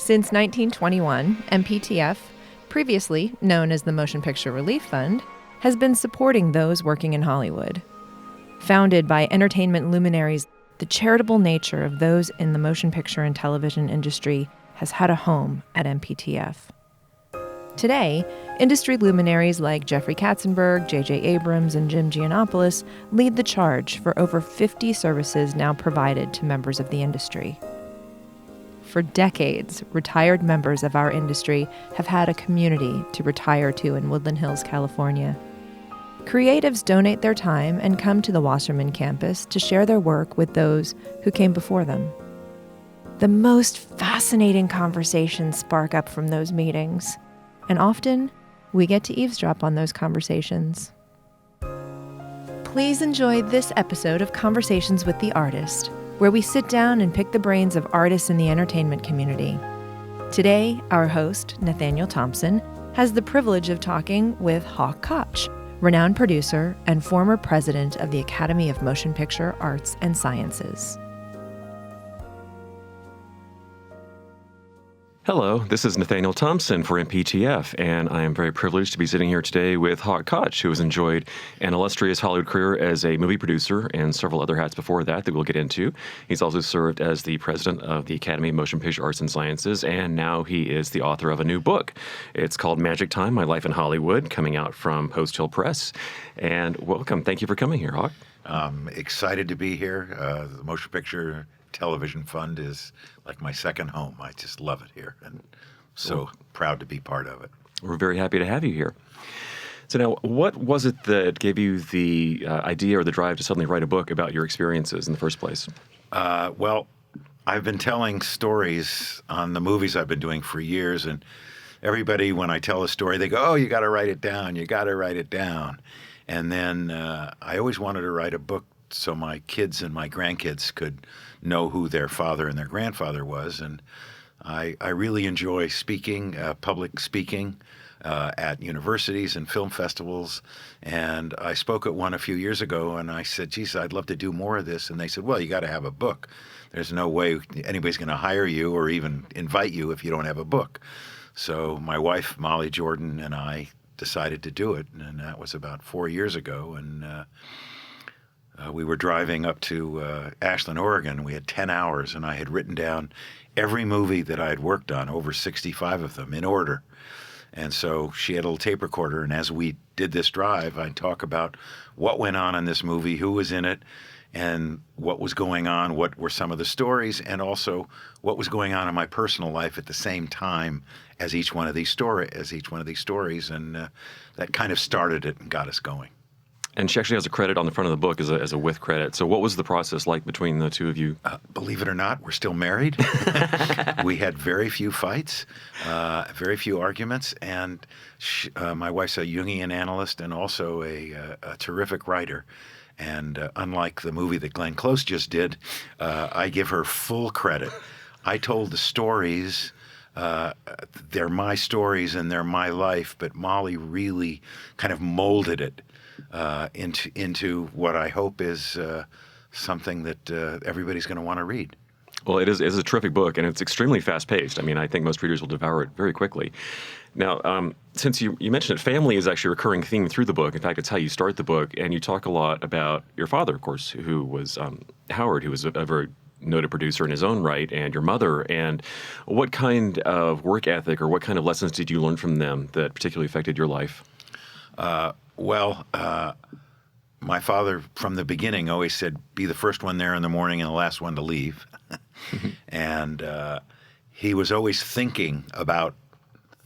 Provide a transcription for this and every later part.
Since 1921, MPTF, previously known as the Motion Picture Relief Fund, has been supporting those working in Hollywood. Founded by entertainment luminaries, the charitable nature of those in the motion picture and television industry has had a home at MPTF. Today, industry luminaries like Jeffrey Katzenberg, J.J. Abrams, and Jim Giannopoulos lead the charge for over 50 services now provided to members of the industry. For decades, retired members of our industry have had a community to retire to in Woodland Hills, California. Creatives donate their time and come to the Wasserman campus to share their work with those who came before them. The most fascinating conversations spark up from those meetings, and often we get to eavesdrop on those conversations. Please enjoy this episode of Conversations with the Artist, where we sit down and pick the brains of artists in the entertainment community. Today, our host, Nathaniel Thompson, has the privilege of talking with Hawk Koch, renowned producer and former president of the Academy of Motion Picture Arts and Sciences. Hello, this is Nathaniel Thompson for MPTF, and I am very privileged to be sitting here today with Hawk Koch, who has enjoyed an illustrious Hollywood career as a movie producer and several other hats before that we'll get into. He's also served as the president of the Academy of Motion Picture Arts and Sciences, and now he is the author of a new book. It's called Magic Time, My Life in Hollywood, coming out from Post Hill Press. And welcome. Thank you for coming here, Hawk. Excited to be here. The Motion Picture Television Fund is like my second home. I just love it here and so proud to be part of it. We're very happy to have you here. So now, what was it that gave you the idea or the drive to suddenly write a book about your experiences in the first place? Well, I've been telling stories on the movies I've been doing for years, and everybody, when I tell a story, they go, "Oh, you got to write it down. You got to write it down." And then I always wanted to write a book so my kids and my grandkids could know who their father and their grandfather was. And I really enjoy speaking, public speaking at universities and film festivals. And I spoke at one a few years ago, and I said, geez, I'd love to do more of this. And they said, well, you got to have a book. There's no way anybody's going to hire you or even invite you if you don't have a book. So my wife, Molly Jordan, and I decided to do it, and that was about 4 years ago. And we were driving up to Ashland, Oregon. We had 10 hours, and I had written down every movie that I had worked on, over 65 of them, in order. And so she had a little tape recorder, and as we did this drive, I'd talk about what went on in this movie, who was in it, and what was going on, what were some of the stories, and also what was going on in my personal life at the same time as each one of these stories, and that kind of started it and got us going. And she actually has a credit on the front of the book as a with credit. So what was the process like between the two of you? Believe it or not, we're still married. We had very few fights, very few arguments, and my wife's a Jungian analyst and also a terrific writer. And unlike the movie that Glenn Close just did, I give her full credit. I told the stories. They're my stories and they're my life, but Molly really kind of molded it into what I hope is something that everybody's going to want to read. Well, it is a terrific book, and it's extremely fast-paced. I mean, I think most readers will devour it very quickly. Now, since you mentioned it, family is actually a recurring theme through the book. In fact, it's how you start the book, and you talk a lot about your father, of course, who was Howard, who was a very noted producer in his own right, and your mother. And what kind of work ethic or what kind of lessons did you learn from them that particularly affected your life? My father, from the beginning, always said, be the first one there in the morning and the last one to leave. And he was always thinking about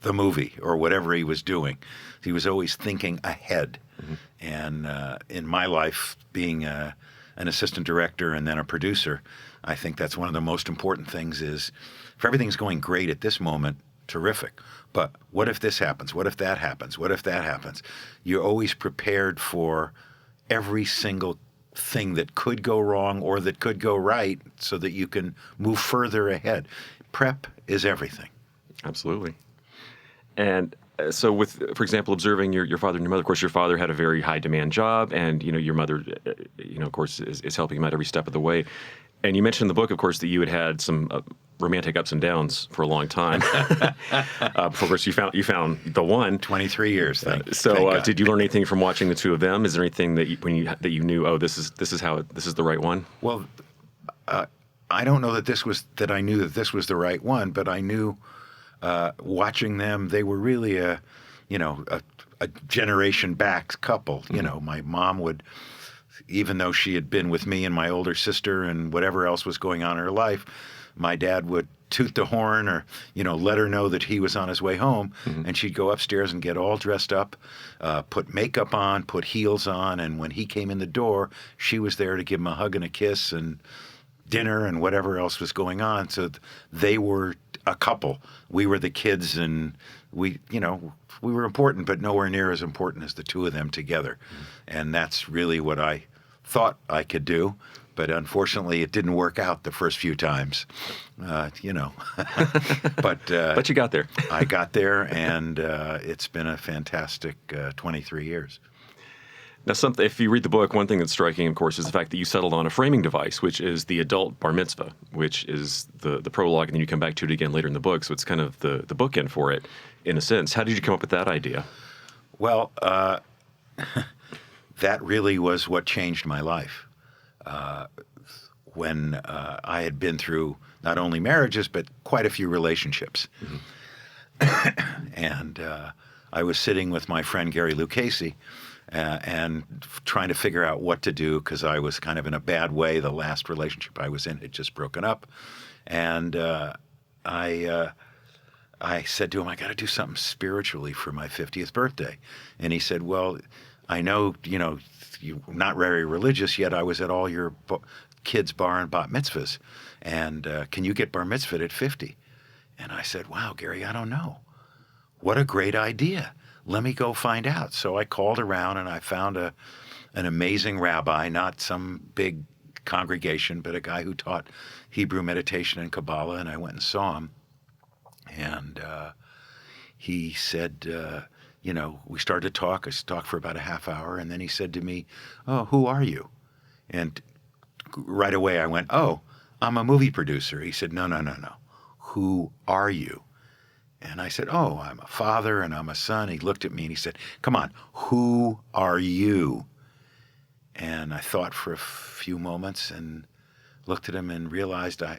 the movie or whatever he was doing. He was always thinking ahead. Mm-hmm. And in my life, being an assistant director and then a producer, I think that's one of the most important things is if everything's going great at this moment, terrific. But what if this happens? What if that happens? What if that happens? You're always prepared for every single thing that could go wrong or that could go right so that you can move further ahead. Prep is everything. Absolutely. And so with, for example, observing your father and your mother, of course, your father had a very high demand job and, your mother, of course, is helping him out every step of the way. And you mentioned in the book, of course, that you had some romantic ups and downs for a long time. Of course, you found the one. 23 years. Thank did you learn anything from watching the two of them? Is there anything that you knew? Oh, this is the right one. Well, I don't know that I knew that this was the right one, but I knew watching them, they were really a generation back couple. You know, my mom would, even though she had been with me and my older sister and whatever else was going on in her life, my dad would toot the horn or, let her know that he was on his way home. And she'd go upstairs and get all dressed up, put makeup on, put heels on. And when he came in the door, she was there to give him a hug and a kiss and dinner and whatever else was going on. So they were a couple. We were the kids, and we were important, but nowhere near as important as the two of them together. And that's really what I thought I could do. But unfortunately, it didn't work out the first few times, But you got there. I got there, and it's been a fantastic 23 years. Now, if you read the book, one thing that's striking, of course, is the fact that you settled on a framing device, which is the adult Bar Mitzvah, which is the prologue, and then you come back to it again later in the book. So it's kind of the bookend for it, in a sense. How did you come up with that idea? Well, that really was what changed my life. When I had been through not only marriages, but quite a few relationships. And I was sitting with my friend Gary Lucchese and trying to figure out what to do, because I was kind of in a bad way. The last relationship I was in had just broken up. And I said to him, I got to do something spiritually for my 50th birthday. And he said, well, I know, you're not very religious, yet I was at all your kids' bar and bat mitzvahs. And can you get bar mitzvahed at 50? And I said, wow, Gary, I don't know. What a great idea. Let me go find out. So I called around, and I found an amazing rabbi, not some big congregation, but a guy who taught Hebrew meditation and Kabbalah, and I went and saw him. And he said, we started to talk. I talked for about a half hour, and then he said to me, oh, who are you? And right away I went, oh, I'm a movie producer. He said, no. Who are you? And I said, oh, I'm a father and I'm a son. He looked at me and he said, come on, who are you? And I thought for a few moments and looked at him and realized I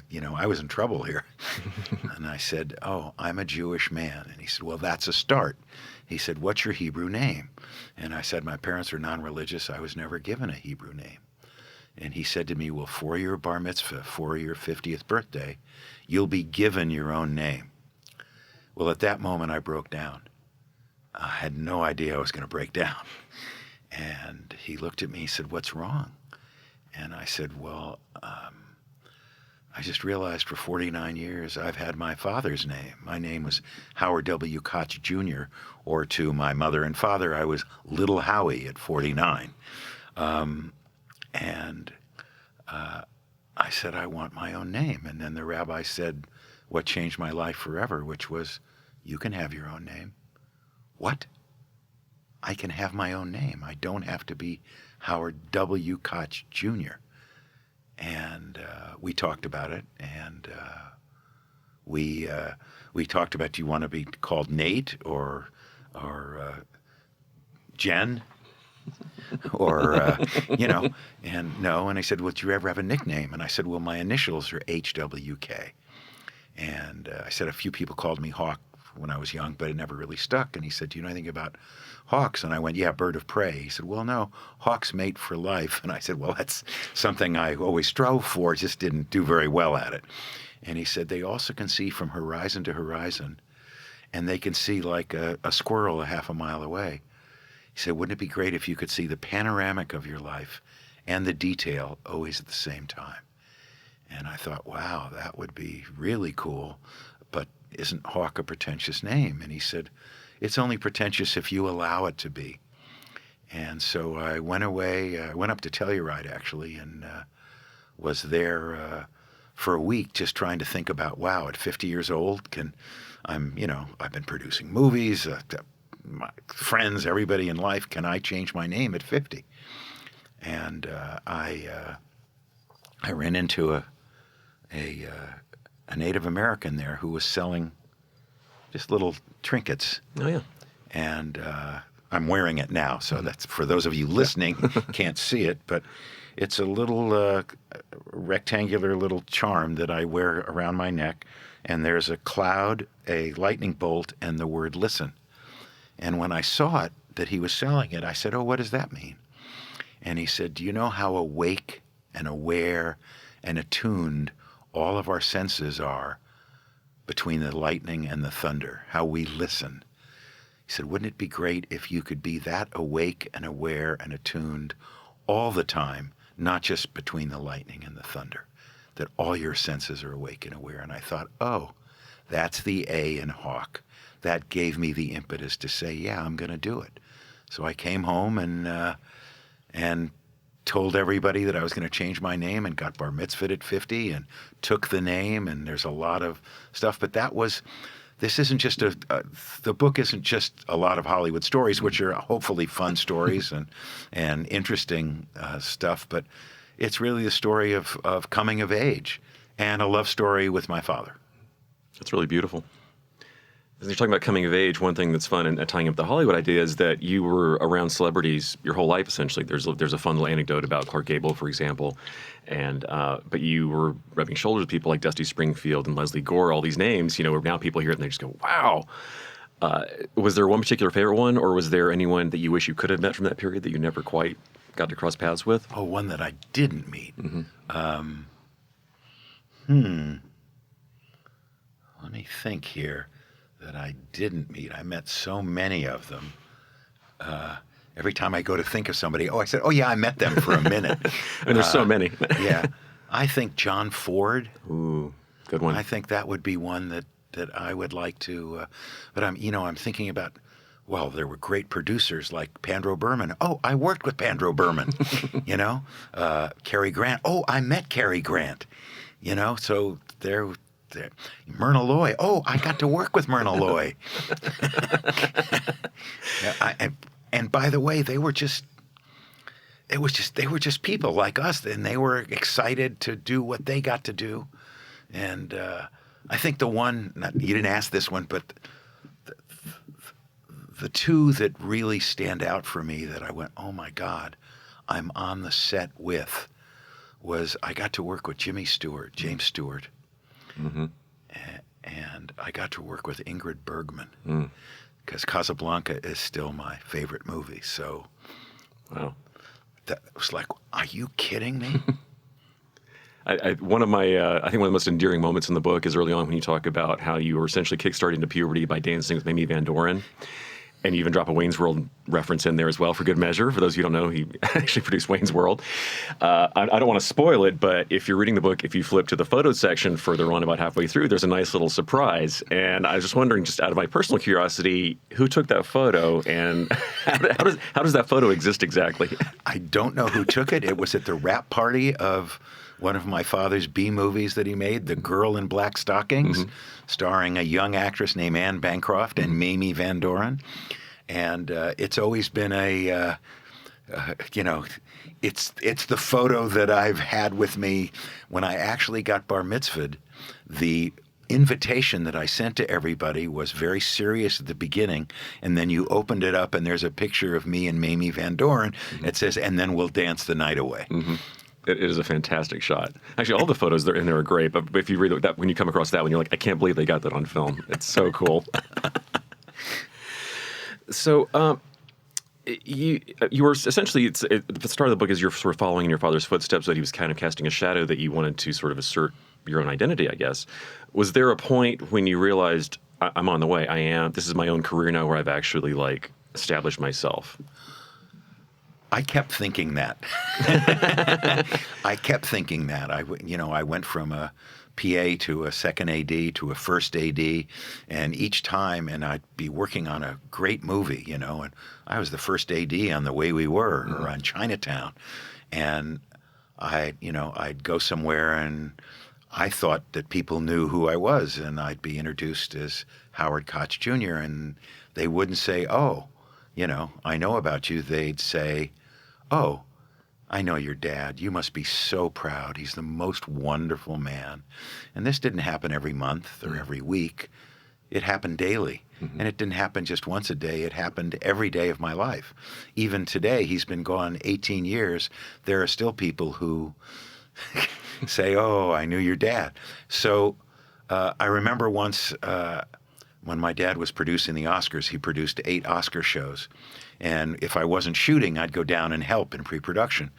was in trouble here. And I said, oh, I'm a Jewish man. And he said, well, that's a start. He said, what's your Hebrew name? And I said, my parents are non-religious. I was never given a Hebrew name. And he said to me, well, for your bar mitzvah, for your 50th birthday, you'll be given your own name. Well, at that moment, I broke down. I had no idea I was going to break down. And he looked at me, he said, what's wrong? And I said, well, I just realized for 49 years I've had my father's name. My name was Howard W. Koch, Jr., or to my mother and father, I was Little Howie at 49. And I said, I want my own name. And then the rabbi said what changed my life forever, which was, you can have your own name. What? I can have my own name. I don't have to be Howard W. Koch, Jr. And we talked about it, and we talked about, do you want to be called Nate or Jen? Or, and no. And I said, well, do you ever have a nickname? And I said, well, my initials are HWK. And I said, a few people called me Hawk when I was young, but it never really stuck. And he said, do you know anything about hawks? And I went, yeah, bird of prey. He said, well, no, hawks mate for life. And I said, well, that's something I always strove for, just didn't do very well at it. And he said, they also can see from horizon to horizon, and they can see like a squirrel a half a mile away. He said, wouldn't it be great if you could see the panoramic of your life and the detail always at the same time? And I thought, wow, that would be really cool, but isn't Hawk a pretentious name? And he said, it's only pretentious if you allow it to be. And so I went away, I went up to Telluride actually, and was there for a week just trying to think about, wow, at 50 years old, I've been producing movies, my friends, everybody in life, can I change my name at 50? And I ran into a Native American there who was selling just little trinkets. Oh, yeah. And I'm wearing it now, so that's for those of you listening can't see it, but it's a little rectangular little charm that I wear around my neck, and there's a cloud, a lightning bolt, and the word listen. And when I saw it, that he was selling it, I said, "Oh, what does that mean?" And he said, "Do you know how awake and aware and attuned all of our senses are between the lightning and the thunder, how we listen?" He said, "Wouldn't it be great if you could be that awake and aware and attuned all the time, not just between the lightning and the thunder, that all your senses are awake and aware?" And I thought, oh, that's the A in Hawk. That gave me the impetus to say, yeah, I'm going to do it. So I came home and told everybody that I was going to change my name and got Bar Mitzvahed at 50 and took the name, and there's a lot of stuff. But this isn't just the book isn't just a lot of Hollywood stories, which are hopefully fun stories and interesting stuff, but it's really the story of coming of age and a love story with my father. That's really beautiful. As you're talking about coming of age, one thing that's fun and tying up the Hollywood idea is that you were around celebrities your whole life, essentially. There's a fun little anecdote about Clark Gable, for example, and but you were rubbing shoulders with people like Dusty Springfield and Leslie Gore, all these names, where now people hear it and they just go, wow. Was there one particular favorite one, or was there anyone that you wish you could have met from that period that you never quite got to cross paths with? Oh, one that I didn't meet. Mm-hmm. Let me think here. That I didn't meet. I met so many of them. Every time I go to think of somebody, I said, oh, yeah, I met them for a minute. And there's so many. Yeah. I think John Ford. Ooh, good one. I think that would be one that I would like to. But I'm thinking about, well, there were great producers like Pandro Berman. Oh, I worked with Pandro Berman. Cary Grant. Oh, I met Cary Grant. So there. Myrna Loy. Oh, I got to work with Myrna Loy. And by the way, they were just people like us, and they were excited to do what they got to do. And I think the one, you didn't ask this one, but the two that really stand out for me that I went, oh my God, I'm on the set with, was I got to work with James Stewart. Mm-hmm. And I got to work with Ingrid Bergman because Casablanca is still my favorite movie. So, wow, that was like, are you kidding me? I think one of the most endearing moments in the book is early on when you talk about how you were essentially kickstarting to puberty by dancing with Mamie Van Doren. And you even drop a Wayne's World reference in there as well for good measure. For those of you who don't know, he actually produced Wayne's World. I don't want to spoil it, but if you're reading the book, if you flip to the photos section further on about halfway through, there's a nice little surprise. And I was just wondering, just out of my personal curiosity, who took that photo and how does that photo exist exactly? I don't know who took it. It was at the wrap party of one of my father's B movies that he made, The Girl in Black Stockings, starring a young actress named Anne Bancroft and Mamie Van Doren. And it's always been it's the photo that I've had with me when I actually got bar mitzvahed. The invitation that I sent to everybody was very serious at the beginning, and then you opened it up and there's a picture of me and Mamie Van Doren. It says, and then we'll dance the night away. It is a fantastic shot. Actually, all the photos that are in there are great, but if you read that, when you come across that one, you're like, I can't believe they got that on film. It's so cool. So you were essentially, at the start of the book is you're sort of following in your father's footsteps, that he was kind of casting a shadow that you wanted to sort of assert your own identity, I guess. Was there a point when you realized, I'm on the way, this is my own career now where I've actually established myself? I kept thinking that. I went from a PA to a second AD to a first AD, and each time, and I'd be working on a great movie, and I was the first AD on The Way We Were or on Chinatown, and I'd go somewhere and I thought that people knew who I was, and I'd be introduced as Howard Koch Jr., and they wouldn't say, oh, I know about you. They'd say, oh, I know your dad. You must be so proud. He's the most wonderful man. And this didn't happen every month or every week. It happened daily. And it didn't happen just once a day. It happened every day of my life. Even today, he's been gone 18 years. There are still people who say, oh, I knew your dad. So I remember once when my dad was producing the Oscars, he produced 8 Oscar shows. And if I wasn't shooting, I'd go down and help in pre-production.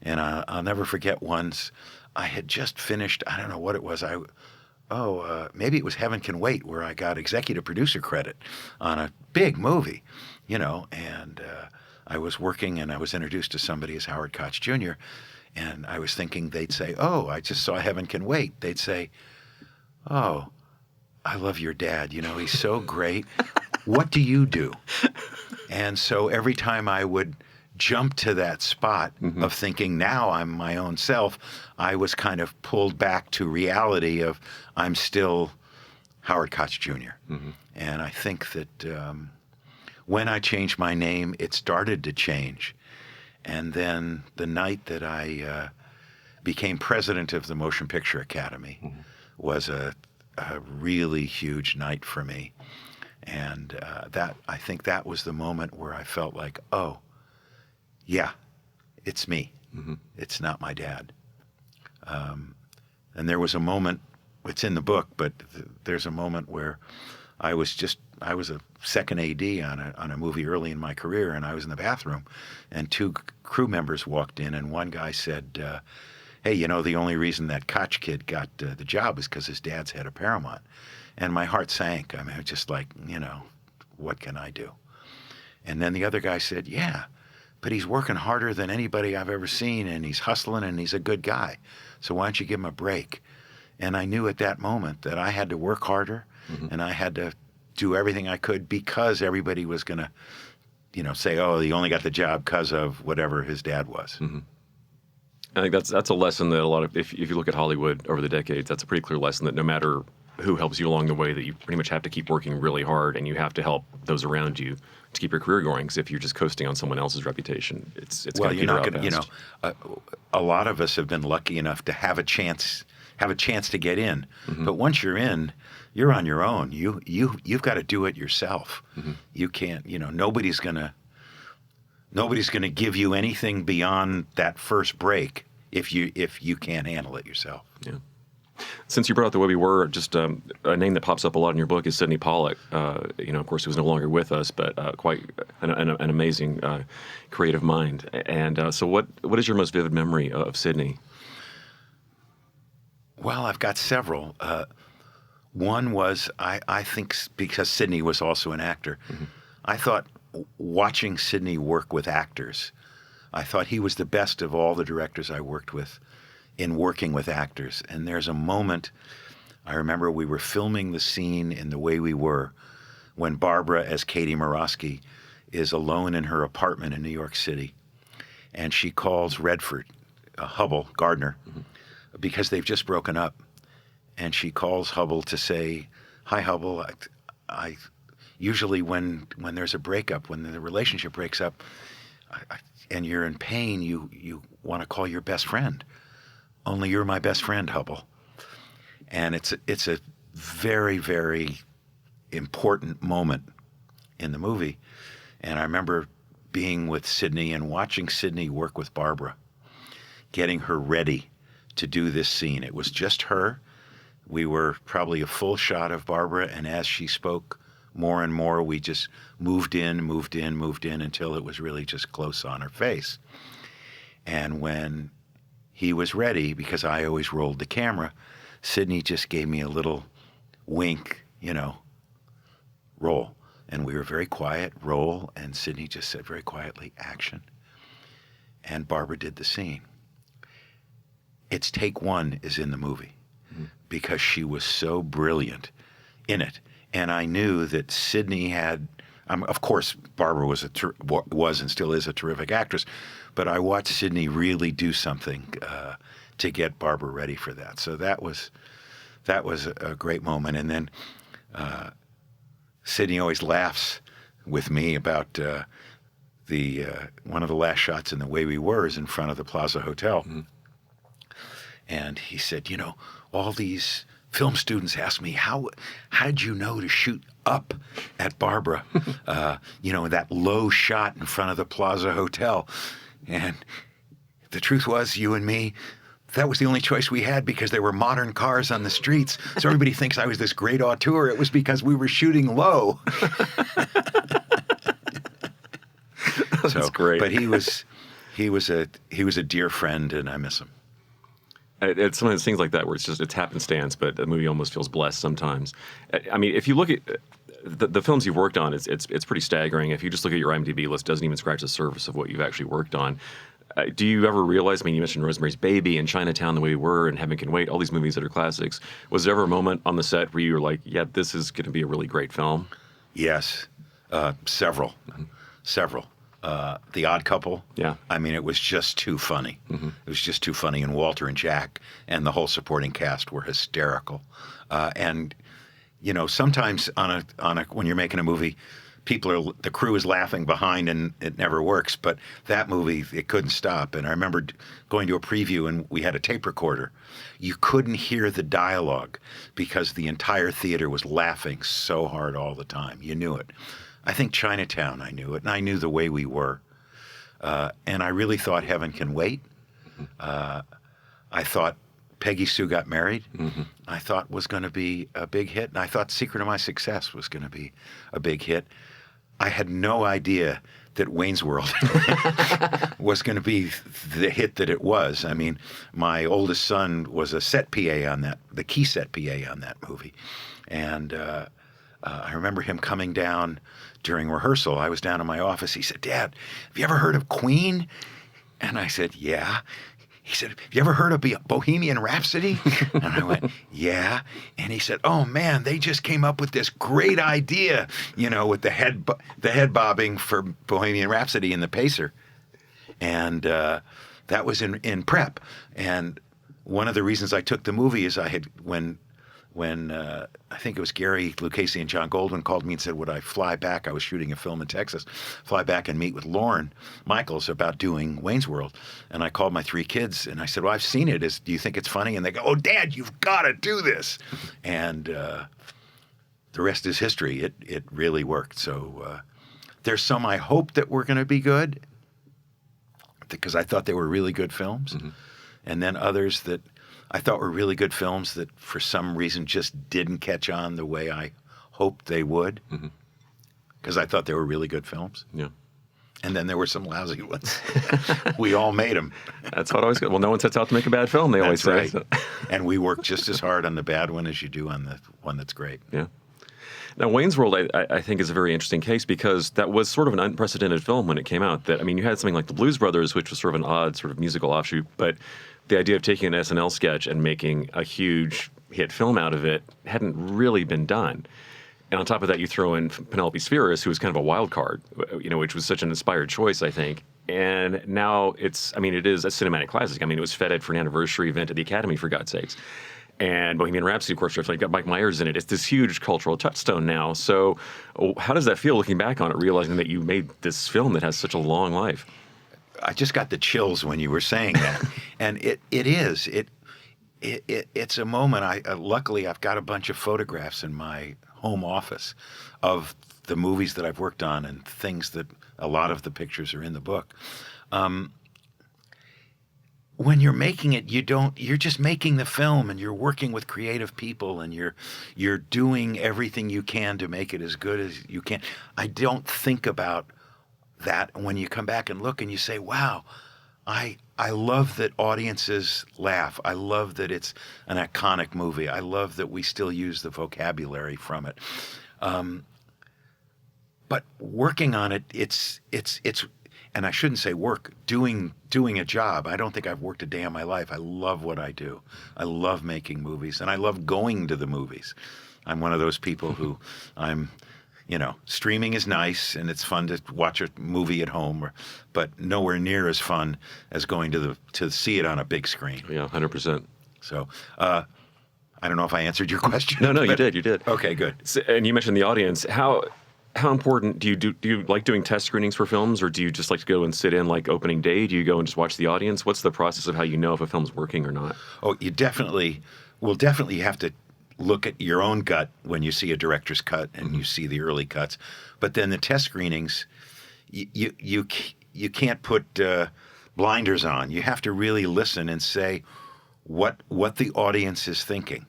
And I'll never forget once I had just finished, I don't know what it was. Maybe it was Heaven Can Wait, where I got executive producer credit on a big movie, and I was working and I was introduced to somebody as Howard Koch Jr., and I was thinking they'd say, oh, I just saw Heaven Can Wait. They'd say, oh, I love your dad. He's so great. What do you do? And so every time I would jump to that spot of thinking now I'm my own self, I was kind of pulled back to reality of I'm still Howard Koch Jr. And I think that when I changed my name, it started to change. And then the night that I became president of the Motion Picture Academy was a really huge night for me. And I think that was the moment where I felt like, oh, yeah, it's me. It's not my dad. And there was a moment, it's in the book, but there's a moment where I was a second AD on a movie early in my career, and I was in the bathroom, and 2 crew members walked in, and one guy said, hey, the only reason that Koch kid got the job is because his dad's head of Paramount. And my heart sank. I mean, I was just like, what can I do? And then the other guy said, yeah, but he's working harder than anybody I've ever seen, and he's hustling, and he's a good guy. So why don't you give him a break? And I knew at that moment that I had to work harder, and I had to do everything I could because everybody was going to, say, oh, he only got the job because of whatever his dad was. I think that's a lesson that a lot of, if you look at Hollywood over the decades, that's a pretty clear lesson that no matter who helps you along the way, that you pretty much have to keep working really hard, and you have to help those around you to keep your career going. Because if you're just coasting on someone else's reputation, it's well, going to you're not going to. A lot of us have been lucky enough to have a chance to get in. But once you're in, you're on your own. You've got to do it yourself. You can't. Nobody's gonna give you anything beyond that first break if you can't handle it yourself. Yeah. Since you brought up the way we were, just a name that pops up a lot in your book is Sidney Pollack. Of course, he was no longer with us, but quite an amazing creative mind. And so what is your most vivid memory of Sidney? Well, I've got several. One was, I think, because Sidney was also an actor, I thought watching Sidney work with actors, I thought he was the best of all the directors I worked with in working with actors. And there's a moment, I remember we were filming the scene in The Way We Were when Barbara, as Katie Morosky, is alone in her apartment in New York City. And she calls Redford, Hubble, Gardner, because they've just broken up. And she calls Hubble to say, hi, Hubble, I usually when there's a breakup, when the relationship breaks up, and you're in pain, you want to call your best friend. Only you're my best friend, Hubble. And it's a very, very important moment in the movie. And I remember being with Sidney and watching Sidney work with Barbara, getting her ready to do this scene. It was just her. We were probably a full shot of Barbara, and as she spoke more and more, we just moved in until it was really just close on her face. And when he was ready, because I always rolled the camera, Sidney just gave me a little wink, roll. And we were very quiet, roll, and Sidney just said very quietly, action. And Barbara did the scene. Its take one is in the movie because she was so brilliant in it. And I knew that Sidney had, of course, Barbara was and still is a terrific actress, but I watched Sidney really do something to get Barbara ready for that. So that was a great moment. And then Sidney always laughs with me about one of the last shots in The Way We Were is in front of the Plaza Hotel. Mm-hmm. And he said, all these film students ask me, how did you know to shoot up at Barbara? That low shot in front of the Plaza Hotel. And the truth was, you and me, that was the only choice we had because there were modern cars on the streets. So everybody thinks I was this great auteur. It was because we were shooting low. That's great. But he was a dear friend, and I miss him. It's some of those things like that where it's happenstance, but the movie almost feels blessed sometimes. I mean, if you look at the films you've worked on, it's pretty staggering. If you just look at your IMDb list, it doesn't even scratch the surface of what you've actually worked on. Do you ever realize, you mentioned Rosemary's Baby and Chinatown, The Way We Were, and Heaven Can Wait, all these movies that are classics. Was there ever a moment on the set where you were like, yeah, this is going to be a really great film? Yes. Several. Mm-hmm. Several. The Odd Couple. Yeah. I mean, it was just too funny. Mm-hmm. It was just too funny. And Walter and Jack and the whole supporting cast were hysterical. And sometimes when you're making a movie, the crew is laughing behind and it never works. But that movie, it couldn't stop. And I remember going to a preview and we had a tape recorder. You couldn't hear the dialogue because the entire theater was laughing so hard all the time. You knew it. I think Chinatown, I knew it, and I knew The Way We Were. And I really thought Heaven Can Wait. I thought Peggy Sue Got Married, I thought was going to be a big hit, and I thought Secret of My Success was going to be a big hit. I had no idea that Wayne's World was going to be the hit that it was. I mean, my oldest son was a set PA on that, the key set PA on that movie. And I remember him coming down during rehearsal. I was down in my office. He said, "Dad, have you ever heard of Queen?" And I said, "Yeah." He said, "Have you ever heard of Bohemian Rhapsody?" And I went, "Yeah." And he said, "Oh man, they just came up with this great idea, with the head bobbing for Bohemian Rhapsody in the Pacer." And that was in prep. And one of the reasons I took the movie is when I think it was Gary Lucchese and John Goldwyn called me and said, would I fly back? I was shooting a film in Texas, fly back and meet with Lorne Michaels about doing Wayne's World. And I called my 3 kids and I said, well, I've seen it. Do you think it's funny? And they go, oh, Dad, you've got to do this. And the rest is history. It really worked. So there's some I hope that were going to be good because I thought they were really good films. Mm-hmm. And then others that I thought were really good films that for some reason just didn't catch on the way I hoped they would because I thought they were really good films. Yeah. And then there were some lousy ones. We all made them. That's what I always go. Well, no one sets out to make a bad film, they always say. Right. So. And we work just as hard on the bad one as you do on the one that's great. Yeah. Now, Wayne's World, I think, is a very interesting case because that was sort of an unprecedented film when it came out. You had something like The Blues Brothers, which was sort of an odd sort of musical offshoot, but the idea of taking an SNL sketch and making a huge hit film out of it hadn't really been done. And on top of that, you throw in Penelope Spheris, who was kind of a wild card, which was such an inspired choice, I think. And now it is a cinematic classic. It was feted for an anniversary event at the Academy, for God's sakes. And Bohemian Rhapsody, of course, got Mike Myers in it. It's this huge cultural touchstone now. So how does that feel looking back on it, realizing that you made this film that has such a long life? I just got the chills when you were saying that. And it's a moment. Luckily, I've got a bunch of photographs in my home office of the movies that I've worked on and things that a lot of the pictures are in the book. When you're making it, you're just making the film and you're working with creative people and you're doing everything you can to make it as good as you can. I don't think about that when you come back and look and you say, wow, I love that audiences laugh. I love that it's an iconic movie. I love that we still use the vocabulary from it. But working on it, it's and I shouldn't say work, doing a job. I don't think I've worked a day in my life. I love what I do. I love making movies, and I love going to the movies. I'm one of those people who streaming is nice, and it's fun to watch a movie at home, but nowhere near as fun as going to see it on a big screen. Yeah, 100%. So I don't know if I answered your question. No, you did. Okay, good. So, and you mentioned the audience. How How important do you like doing test screenings for films, or do you just like to go and sit in like opening day? Do you go and just watch the audience? What's the process of how you know if a film's working or not? Oh, you definitely have to look at your own gut when you see a director's cut and you see the early cuts. But then the test screenings, you can't put blinders on. You have to really listen and say what the audience is thinking.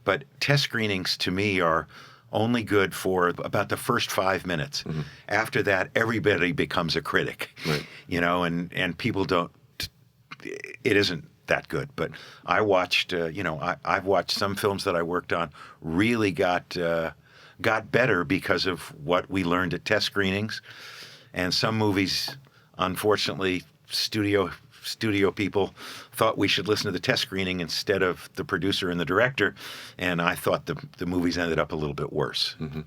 But test screenings to me are only good for about the first 5 minutes. Mm-hmm. After that, everybody becomes a critic, right. And people don't. It isn't that good. But I watched, I've watched some films that I worked on really got better because of what we learned at test screenings, and some movies, unfortunately, studio people thought we should listen to the test screening instead of the producer and the director, and I thought the movies ended up a little bit worse. Mm-hmm.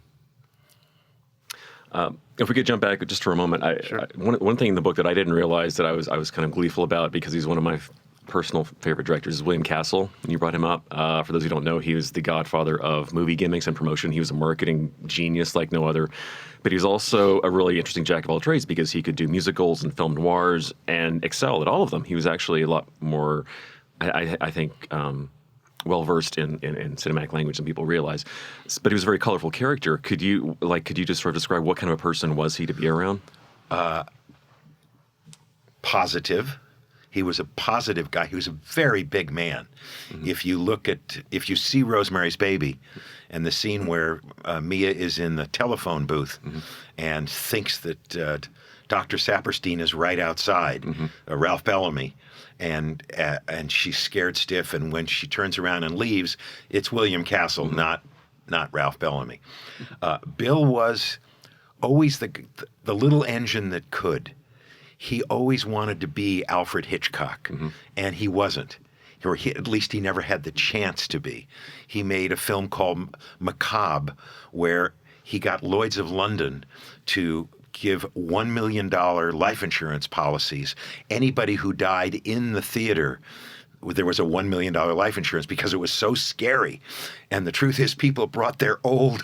If we could jump back just for a moment, Sure. One thing in the book that I didn't realize that I was kind of gleeful about, because he's one of my personal favorite directors, is William Castle. And you brought him up. For those who don't know, he was the godfather of movie gimmicks and promotion. He was a marketing genius like no other. But he was also a really interesting jack of all trades, because he could do musicals and film noirs and excel at all of them. He was actually a lot more, I think, well-versed in cinematic language than people realize. But he was a very colorful character. Could you just sort of describe what kind of a person was he to be around? Positive. He was a positive guy. He was a very big man. Mm-hmm. If you see Rosemary's Baby and the scene where Mia is in the telephone booth mm-hmm. and thinks that Dr. Saperstein is right outside, mm-hmm. Ralph Bellamy, and she's scared stiff, and when she turns around and leaves, it's William Castle, mm-hmm. not Ralph Bellamy. Bill was always the little engine that could. He always wanted to be Alfred Hitchcock, mm-hmm. and he wasn't. Or at least he never had the chance to be. He made a film called Macabre, where he got Lloyd's of London to give $1 million life insurance policies. Anybody who died in the theater, there was a $1 million life insurance, because it was so scary. And the truth is, people brought their old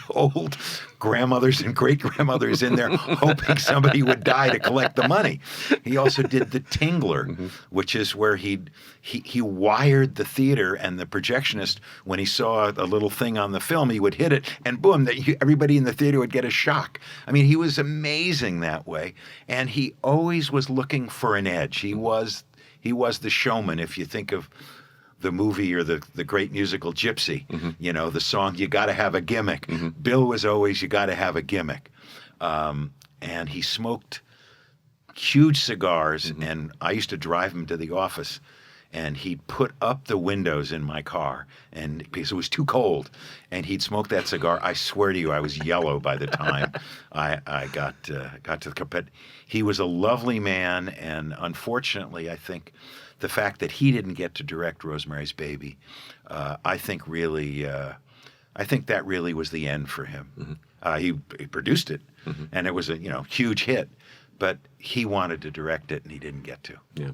grandmothers and great-grandmothers in there hoping somebody would die to collect the money. He also did The Tingler, mm-hmm. which is where he wired the theater, and the projectionist, when he saw a little thing on the film, he would hit it, and boom, everybody in the theater would get a shock. I mean, he was amazing that way, and he always was looking for an edge. He was the showman. If you think of the movie or the great musical Gypsy, mm-hmm. The song, you got to have a gimmick. Mm-hmm. Bill was always, you got to have a gimmick. And he smoked huge cigars, mm-hmm. and I used to drive him to the office, and he'd put up the windows in my car, and because it was too cold, and he'd smoke that cigar. I swear to you, I was yellow by the time I got to the car. But he was a lovely man, and unfortunately, I think the fact that he didn't get to direct Rosemary's Baby, I think that really was the end for him. Mm-hmm. He produced it, mm-hmm. and it was a huge hit, but he wanted to direct it, and he didn't get to. Yeah.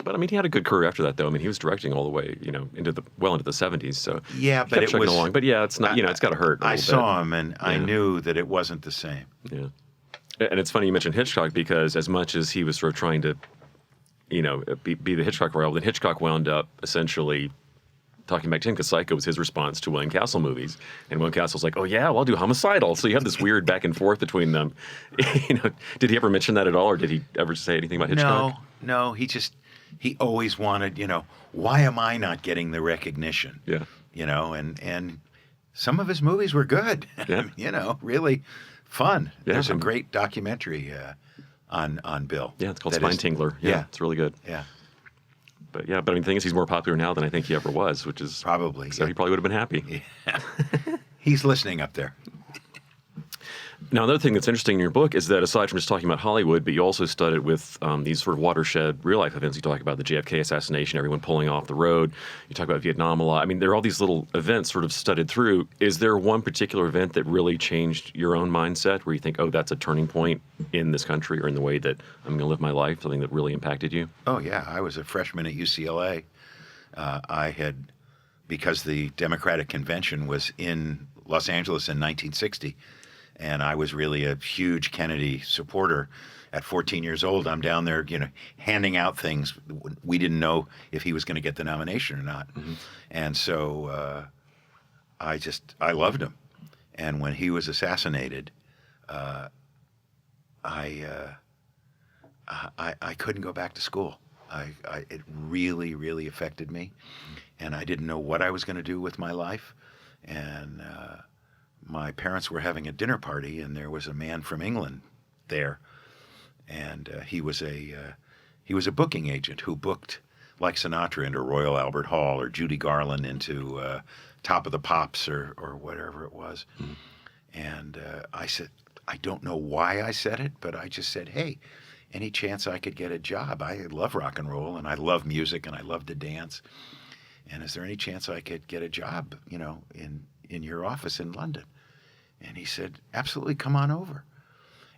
But I mean, he had a good career after that, though. I mean, he was directing all the way, into the 70s. So yeah, but it was along. But yeah, it's not. It's got to hurt. I saw him, and I knew that it wasn't the same. Yeah, and it's funny you mentioned Hitchcock, because as much as he was sort of trying to, be the Hitchcock rival, then Hitchcock wound up essentially talking back to him, because Psycho was his response to William Castle movies, and William Castle's like, "Oh yeah, well, I'll do Homicidal." So you have this weird back and forth between them. Did he ever mention that at all, or did he ever say anything about Hitchcock? No, he always wanted, why am I not getting the recognition? Yeah. And some of his movies were good. Yeah. Really fun. Yeah. There's a great documentary on Bill. Yeah, it's called Spine Tingler. Yeah, it's really good. Yeah. But I mean, the thing is, he's more popular now than I think he ever was, which is probably. So he probably would have been happy. Yeah. He's listening up there. Now, another thing that's interesting in your book is that aside from just talking about Hollywood, but you also studied with these sort of watershed real-life events. You talk about the JFK assassination, everyone pulling off the road. You talk about Vietnam a lot. I mean, there are all these little events sort of studied through. Is there one particular event that really changed your own mindset, where you think, oh, that's a turning point in this country or in the way that I'm going to live my life, something that really impacted you? Oh, yeah. I was a freshman at UCLA. Because the Democratic Convention was in Los Angeles in 1960, And I was really a huge Kennedy supporter. At 14 years old, I'm down there, handing out things. We didn't know if he was going to get the nomination or not. Mm-hmm. And so I loved him. And when he was assassinated, I couldn't go back to school. It really, really affected me. And I didn't know what I was going to do with my life. And my parents were having a dinner party, and there was a man from England there. And he was a booking agent who booked, like Sinatra, into Royal Albert Hall, or Judy Garland into Top of the Pops, or whatever it was. Mm. And I said, I don't know why I said it, but I just said, hey, any chance I could get a job? I love rock and roll, and I love music, and I love to dance. And is there any chance I could get a job, in your office in London? And he said, absolutely, come on over.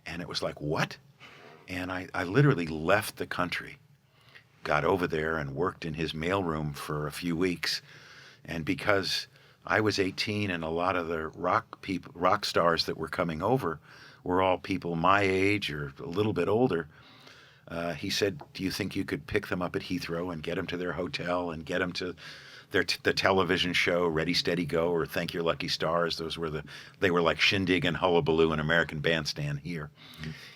And it was like, what? And I literally left the country, got over there and worked in his mailroom for a few weeks. And because I was 18 and a lot of the rock stars that were coming over were all people my age or a little bit older, he said, do you think you could pick them up at Heathrow and get them to their hotel and get them to the television show Ready, Steady, Go, or Thank Your Lucky Stars? They were like Shindig and Hullabaloo and American Bandstand here,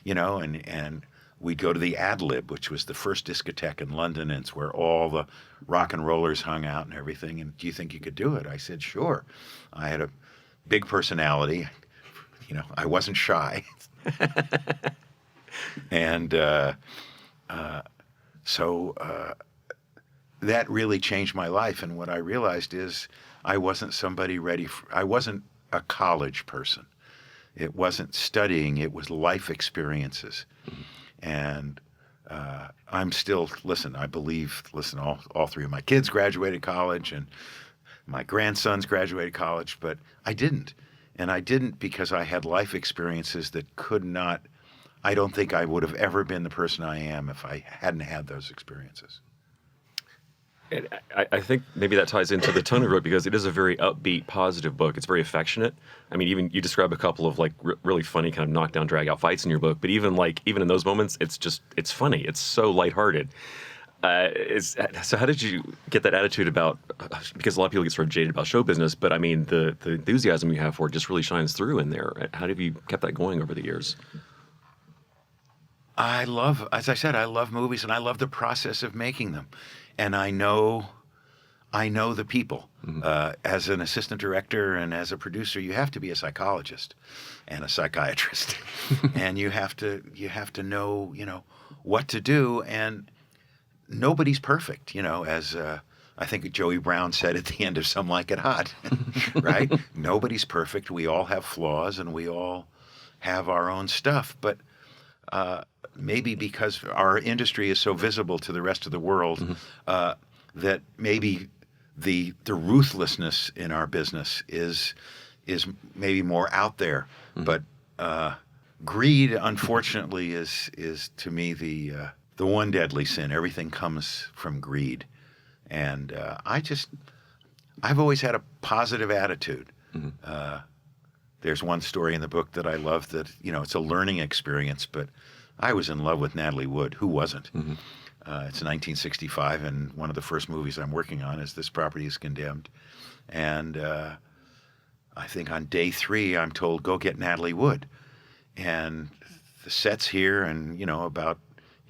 and we'd go to the Ad Lib, which was the first discotheque in London, and it's where all the rock and rollers hung out and everything. And do you think you could do it? I said, sure. I had a big personality. I wasn't shy. And so that really changed my life. And what I realized is I wasn't somebody I wasn't a college person. It wasn't studying. It was life experiences. Mm-hmm. And I'm still, all three of my kids graduated college and my grandsons graduated college, but I didn't. And I didn't because I had life experiences that I don't think I would have ever been the person I am if I hadn't had those experiences. And I think maybe that ties into the tone of it, because it is a very upbeat, positive book. It's very affectionate. I mean, even you describe a couple of really funny kind of knockdown, drag out fights in your book, but even in those moments, it's funny. It's so lighthearted. So how did you get that attitude about? Because a lot of people get sort of jaded about show business, but I mean, the enthusiasm you have for it just really shines through in there. How have you kept that going over the years? As I said, I love movies, and I love the process of making them. And I know the people. Mm-hmm. As an assistant director and as a producer, you have to be a psychologist and a psychiatrist, and you have to know what to do. And nobody's perfect, As I think Joey Brown said at the end of Some Like It Hot, right? Nobody's perfect. We all have flaws, and we all have our own stuff, but. Maybe because our industry is so visible to the rest of the world, mm-hmm. That maybe the ruthlessness in our business is maybe more out there. Mm-hmm. But greed, unfortunately, is to me the one deadly sin. Everything comes from greed, and I've always had a positive attitude. Mm-hmm. There's one story in the book that I love that it's a learning experience, but. I was in love with Natalie Wood. Who wasn't? Mm-hmm. It's 1965, and one of the first movies I'm working on is This Property is Condemned. And I think on day 3, I'm told, go get Natalie Wood. And the set's here, and, about,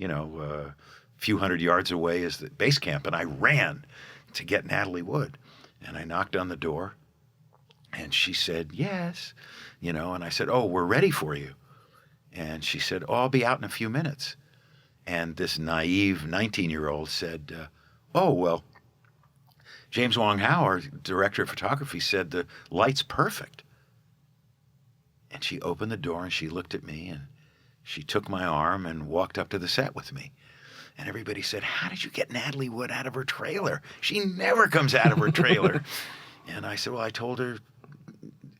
a few hundred yards away is the base camp. And I ran to get Natalie Wood. And I knocked on the door, and she said, yes. And I said, oh, we're ready for you. And she said, oh, I'll be out in a few minutes. And this naive 19-year-old said, oh, well, James Wong Howe, our director of photography, said the light's perfect. And she opened the door and she looked at me and she took my arm and walked up to the set with me. And everybody said, how did you get Natalie Wood out of her trailer? She never comes out of her trailer. And I said, well, I told her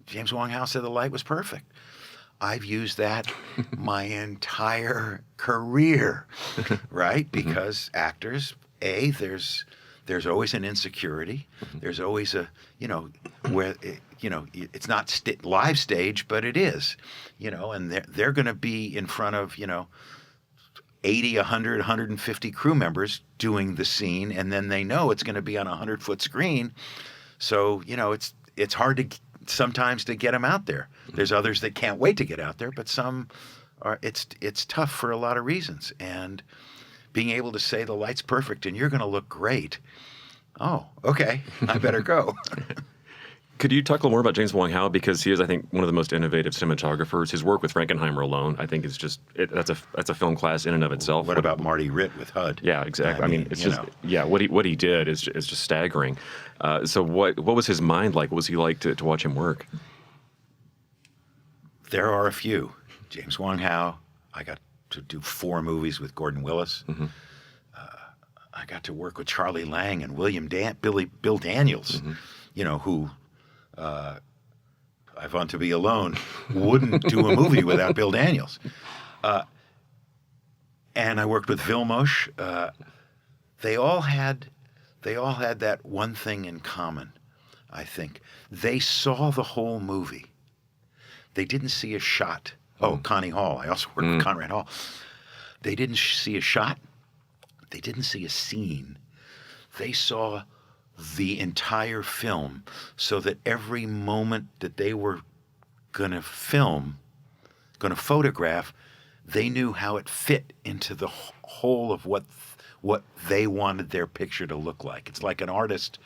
James Wong Howe said the light was perfect. I've used that my entire career, right? Because actors, there's there's always an insecurity. There's always a, where, it's not live stage, but it is, and they're going to be in front of, 80, 100, 150 crew members doing the scene, and then they know it's going to be on a 100-foot screen. So, it's hard to sometimes to get them out there. There's others that can't wait to get out there, but some are, it's tough for a lot of reasons. And being able to say the light's perfect and you're going to look great. Oh, okay, I better go. Could you talk a little more about James Wong Howe? Because he is, I think, one of the most innovative cinematographers. His work with Frankenheimer alone, I think, is just that's a film class in and of itself. What about Marty Ritt with HUD? Yeah, exactly. I mean it's just what he did is just staggering. So what was his mind like? What was he like to watch him work? There are a few. James Wong Howe. I got to do 4 movies with Gordon Willis. Mm-hmm. I got to work with Charlie Lang and Bill Daniels. Mm-hmm. Who. I Want to Be Alone wouldn't do a movie without Bill Daniels. And I worked with Vilmos. They all had that one thing in common, I think. They saw the whole movie. They didn't see a shot. Oh, Connie Hall. I also worked with Conrad Hall. They didn't see a shot. They didn't see a scene. They saw the entire film, so that every moment that they were going to photograph, they knew how it fit into the whole of what they wanted their picture to look like. It's like an artist.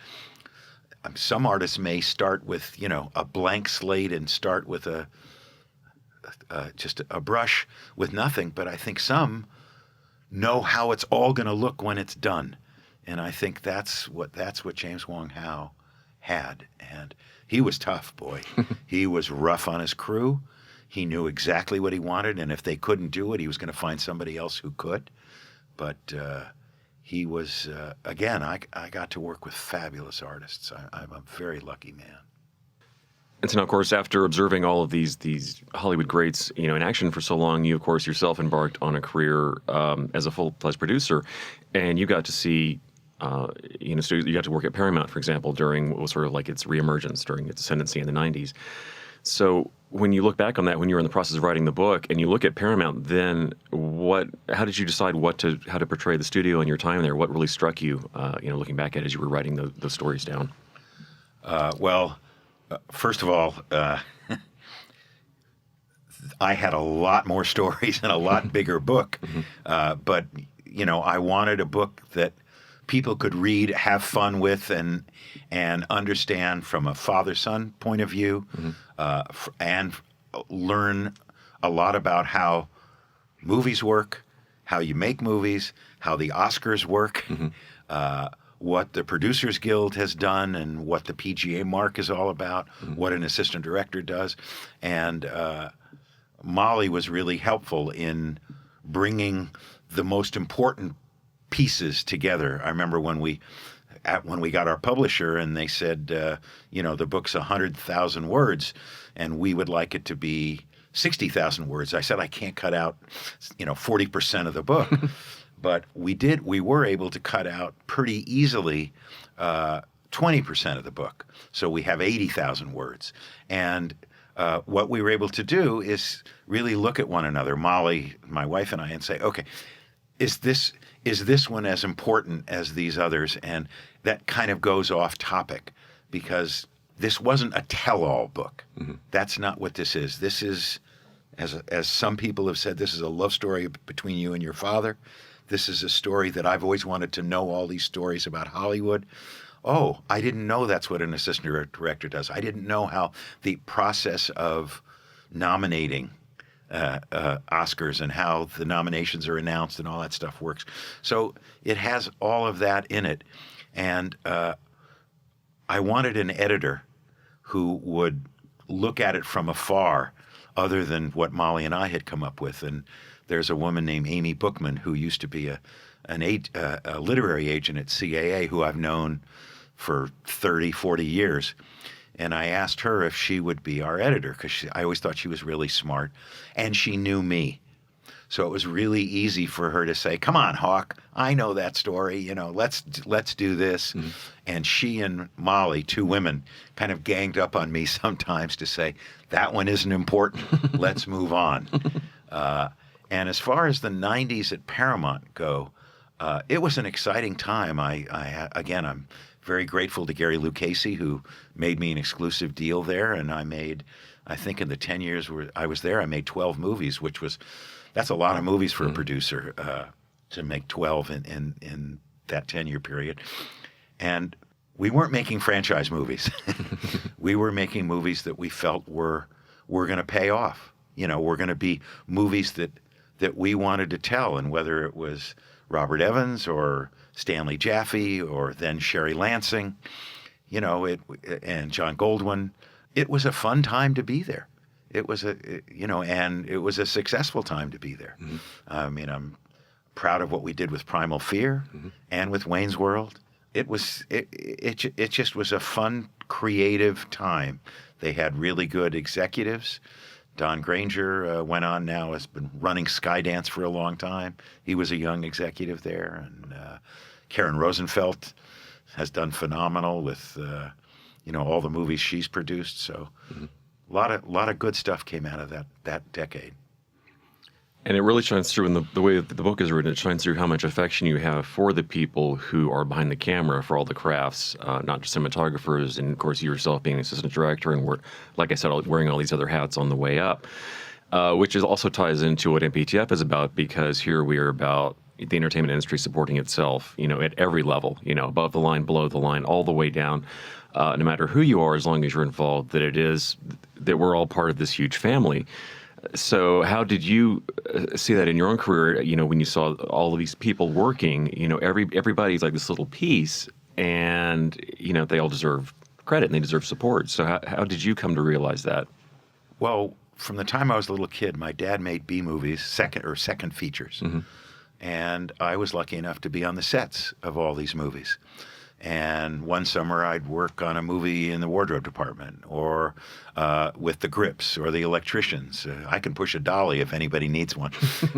Some artists may start with, a blank slate and start with just a brush with nothing, but I think some know how it's all going to look when it's done. And I think that's what James Wong Howe had. And he was tough, boy. He was rough on his crew. He knew exactly what he wanted, and if they couldn't do it, he was going to find somebody else who could. But he was, again, I got to work with fabulous artists. I'm a very lucky man. And so now, of course, after observing all of these Hollywood greats, in action for so long, you, of course, yourself embarked on a career as a full-fledged producer, and you got to see so you got to work at Paramount, for example, during what was sort of like its reemergence, during its ascendancy in the 90s. So when you look back on that, when you were in the process of writing the book, and you look at Paramount, then how did you decide how to portray the studio and your time there? What really struck you, looking back at it as you were writing those stories down? First of all, I had a lot more stories and a lot bigger book, but I wanted a book that people could read, have fun with, and understand from a father-son point of view, and learn a lot about how movies work, how you make movies, how the Oscars work, what the Producers Guild has done, and what the PGA mark is all about, what an assistant director does. And Molly was really helpful in bringing the most important pieces together. I remember when we got our publisher and they said, the book's 100,000 words and we would like it to be 60,000 words. I said, I can't cut out, 40% of the book. But we were able to cut out pretty easily 20% of the book. So we have 80,000 words. And what we were able to do is really look at one another, Molly, my wife and I, and say, okay, is this one as important as these others? And that kind of goes off topic because this wasn't a tell-all book. That's not what this is. This is, as some people have said, this is a love story between you and your father. This is a story that I've always wanted to know all these stories about Hollywood. Oh, I didn't know that's what an assistant director does. I didn't know how the process of nominating Oscars and how the nominations are announced and all that stuff works. So it has all of that in it. And I wanted an editor who would look at it from afar other than what Molly and I had come up with. And there's a woman named Amy Bookman who used to be a literary agent at CAA who I've known for 30, 40 years. And I asked her if she would be our editor because I always thought she was really smart. And she knew me. So it was really easy for her to say, "Come on, Hawk, I know that story. You know, let's do this." Mm-hmm. And she and Molly, two women, kind of ganged up on me sometimes to say, "That one isn't important. Let's move on." And as far as the 90s at Paramount go, it was an exciting time. Again, I'm very grateful to Gary Lucchese, who made me an exclusive deal there. And I think in the 10 years I was there, I made 12 movies, that's a lot of movies for a producer to make 12 in that 10-year period. And we weren't making franchise movies. We were making movies that we felt were going to pay off. You know, were going to be movies that we wanted to tell, and whether it was Robert Evans or Stanley Jaffe or then Sherry Lansing, you know, and John Goldwyn, it was a fun time to be there. It was and it was a successful time to be there. Mm-hmm. I mean, I'm proud of what we did with Primal Fear and with Wayne's World. It just was a fun, creative time. They had really good executives. Don Granger went on now, has been running Skydance for a long time. He was a young executive there. And Karen Rosenfeld has done phenomenal with, all the movies she's produced. So a lot of good stuff came out of that decade. And it really shines through in the way that the book is written. It shines through how much affection you have for the people who are behind the camera, for all the crafts, not just cinematographers, and of course you yourself being an assistant director, and like I said, wearing all these other hats on the way up, which also ties into what MPTF is about, because here we are about the entertainment industry supporting itself, at every level, above the line, below the line, all the way down, no matter who you are, as long as you're involved, that we're all part of this huge family. So how did you see that in your own career, when you saw all of these people working, everybody's like this little piece, and, they all deserve credit and they deserve support. So how did you come to realize that? Well, from the time I was a little kid, my dad made B movies, second features. Mm-hmm. And I was lucky enough to be on the sets of all these movies. And one summer I'd work on a movie in the wardrobe department, or with the grips or the electricians. I can push a dolly if anybody needs one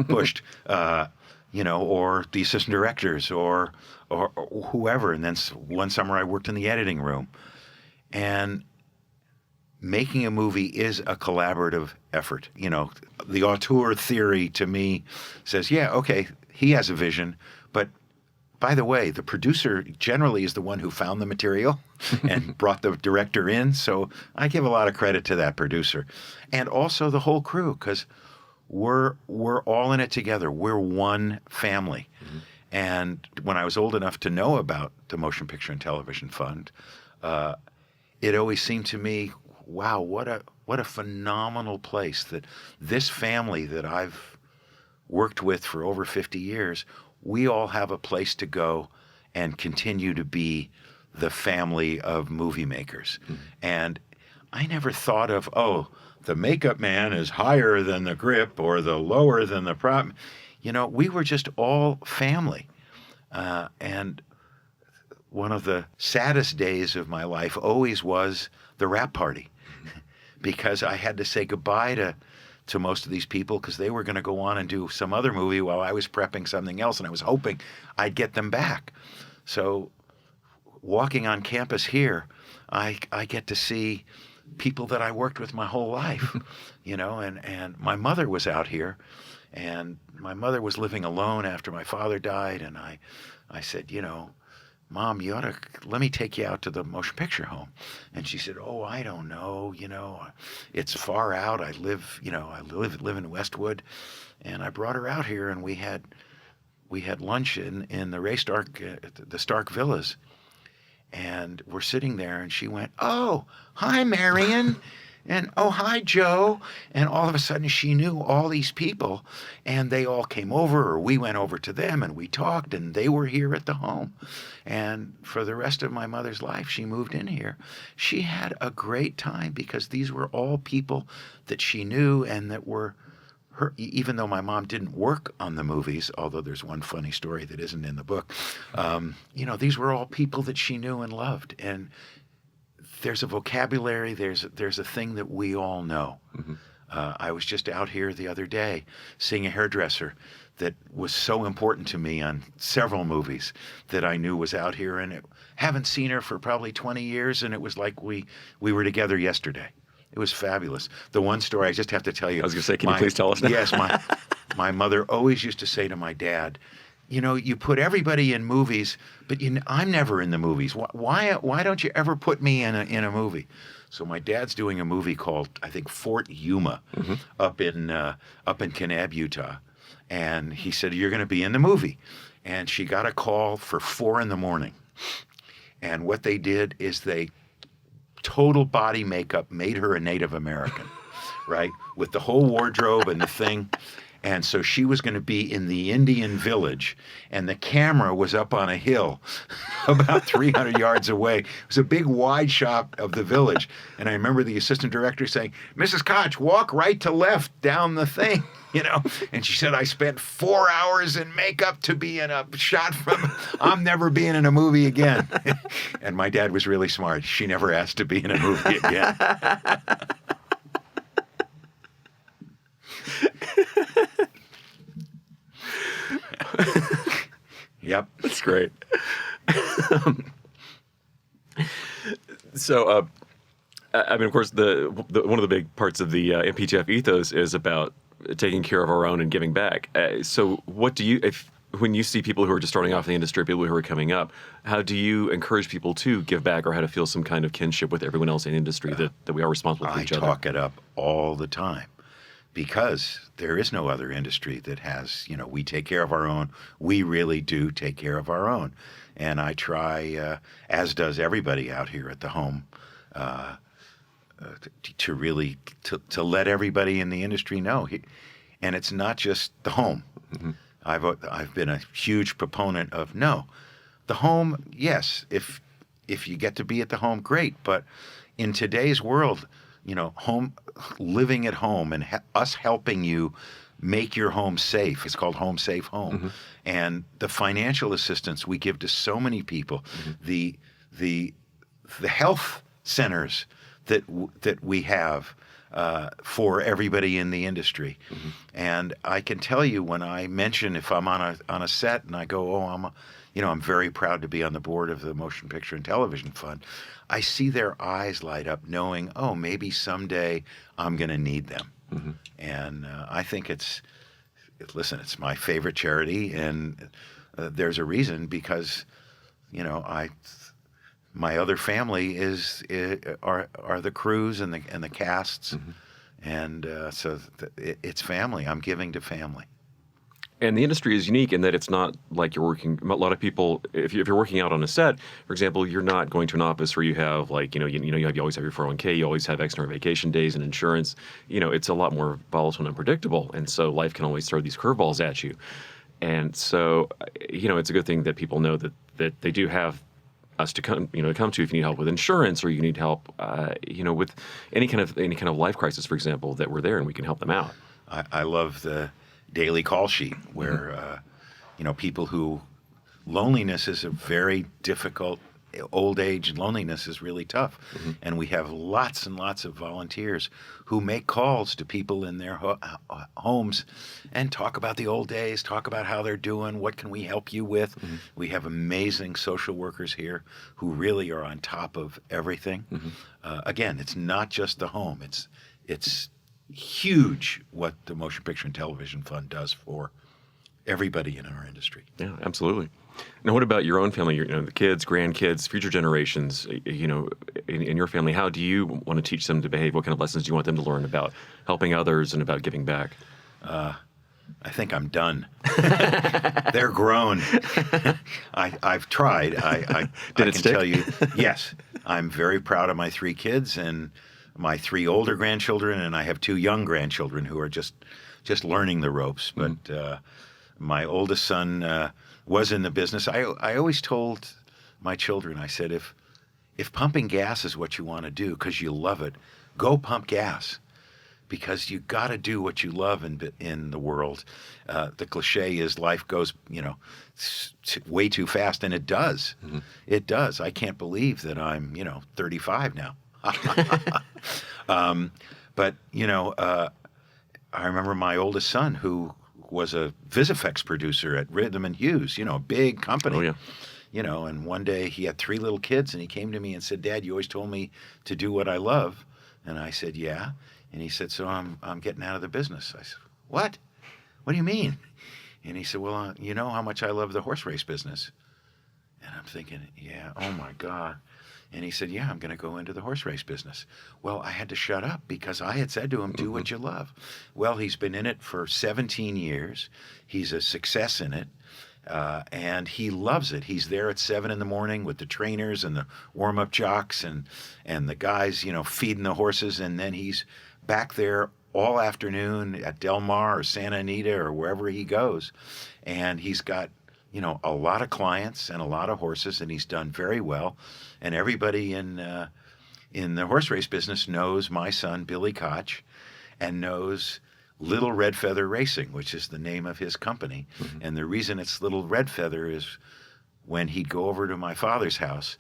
pushed, or the assistant directors or whoever. And then one summer I worked in the editing room. And making a movie is a collaborative effort. The auteur theory to me says, yeah, okay, he has a vision, but by the way, the producer generally is the one who found the material and brought the director in. So I give a lot of credit to that producer, and also the whole crew, because we're all in it together. We're one family. Mm-hmm. And when I was old enough to know about the Motion Picture and Television Fund, it always seemed to me, wow, what a phenomenal place that this family that I've worked with for over 50 years, we all have a place to go and continue to be the family of movie makers. Mm-hmm. And I never thought of, the makeup man is higher than the grip or the lower than the prop. We were just all family. And one of the saddest days of my life always was the wrap party, because I had to say goodbye to most of these people, because they were going to go on and do some other movie while I was prepping something else, and I was hoping I'd get them back. So walking on campus here, I get to see people that I worked with my whole life, and my mother was out here, and my mother was living alone after my father died, and I said, Mom, you ought to let me take you out to the motion picture home. And she said, I don't know, it's far out. I live in Westwood. And I brought her out here, and we had lunch in the Stark Villas. And we're sitting there, and she went, "Oh, hi, Marion." And, "Oh, hi, Joe." And all of a sudden she knew all these people, and they all came over, or we went over to them, and we talked, and they were here at the home. And for the rest of my mother's life, she moved in here. She had a great time, because these were all people that she knew, and that were her, even though my mom didn't work on the movies, although there's one funny story that isn't in the book, these were all people that she knew and loved. And there's a vocabulary, there's a thing that we all know. Mm-hmm. I was just out here the other day seeing a hairdresser that was so important to me on several movies that I knew was out here, and haven't seen her for probably 20 years, and it was like we were together yesterday. It was fabulous. The one story I just have to tell you. I was going to say, can you please tell us now? Yes, my mother always used to say to my dad, you put everybody in movies, but I'm never in the movies. Why don't you ever put me in a movie? So my dad's doing a movie called, I think, Fort Yuma, up in Kanab, Utah, and he said, "You're going to be in the movie." And she got a call for 4 a.m, and what they did is they total body makeup made her a Native American, right, with the whole wardrobe and the thing. And so she was going to be in the Indian village, and the camera was up on a hill about 300 yards away. It was a big wide shot of the village. And I remember the assistant director saying, "Mrs. Koch, walk right to left down the thing," And she said, "I spent 4 hours in makeup to be in a shot from, I'm never being in a movie again." And my dad was really smart. She never asked to be in a movie again. Yep. That's great. So, I mean, of course, one of the big parts of the MPTF ethos is about taking care of our own and giving back. So what do you, when you see people who are just starting off in the industry, people who are coming up, how do you encourage people to give back, or how to feel some kind of kinship with everyone else in the industry, that we are responsible for each other? I talk it up all the time, because there is no other industry that has, we take care of our own. We really do take care of our own. And I try, as does everybody out here at the home, to really to let everybody in the industry know. And it's not just the home. Mm-hmm. I've been a huge proponent of, no, the home, yes, if you get to be at the home, great. But in today's world, living at home and us helping you make your home safe. It's called Home Safe Home. Mm-hmm. And the financial assistance we give to so many people, mm-hmm. the health centers that we have for everybody in the industry. Mm-hmm. And I can tell you, when I mention, if I'm on a set and I go, I'm very proud to be on the board of the Motion Picture and Television Fund, I see their eyes light up knowing, maybe someday I'm going to need them. Mm-hmm. And I think it's my favorite charity, and there's a reason, because, my other family are the crews and the casts, mm-hmm. and so it's family. I'm giving to family. And the industry is unique in that it's not like you're working. A lot of people, if you're working out on a set, for example, you're not going to an office where you have you always have your 401k, you always have extra vacation days and insurance. It's a lot more volatile and unpredictable, and so life can always throw these curveballs at you. And so, it's a good thing that people know that they do have us to come to if you need help with insurance, or you need help, with any kind of life crisis, for example, that we're there and we can help them out. I love the daily call sheet where, people who loneliness is a very difficult, old age loneliness is really tough. Mm-hmm. And we have lots and lots of volunteers who make calls to people in their homes and talk about the old days, talk about how they're doing, what can we help you with. Mm-hmm. We have amazing social workers here who really are on top of everything. Mm-hmm. Again, it's not just the home. It's huge what the Motion Picture and Television Fund does for everybody in our industry. Yeah, absolutely. Now, what about your own family? The kids, grandkids, future generations. In your family, how do you want to teach them to behave? What kind of lessons do you want them to learn about helping others and about giving back? I think I'm done. They're grown. I've tried. I can tell you, yes, I'm very proud of my 3 kids and my 3 older grandchildren, and I have 2 young grandchildren who are just learning the ropes. But my oldest son was in the business. I always told my children, I said, if pumping gas is what you want to do because you love it, go pump gas, because you got to do what you love in the world. The cliche is life goes, way too fast, and it does. Mm-hmm. It does. I can't believe that I'm, 35 now. But I remember my oldest son, who was a VisFX producer at Rhythm and Hues, a big company. Oh, yeah. And one day he had 3 little kids, and he came to me and said, "Dad, you always told me to do what I love." And I said, "Yeah." And he said, "So I'm getting out of the business." I said, "What? What do you mean?" And he said, "Well, you know how much I love the horse race business." And I'm thinking, yeah, oh my God. And he said, "Yeah, I'm going to go into the horse race business." Well, I had to shut up because I had said to him, "Do what you love." Well, he's been in it for 17 years. He's a success in it. And he loves it. He's there at 7 a.m. with the trainers and the warm-up jocks and the guys, feeding the horses. And then he's back there all afternoon at Del Mar or Santa Anita or wherever he goes. And he's got, a lot of clients and a lot of horses, and he's done very well. And everybody in the horse race business knows my son, Billy Koch, and knows Little Red Feather Racing, which is the name of his company. Mm-hmm. And the reason it's Little Red Feather is when he'd go over to my father's house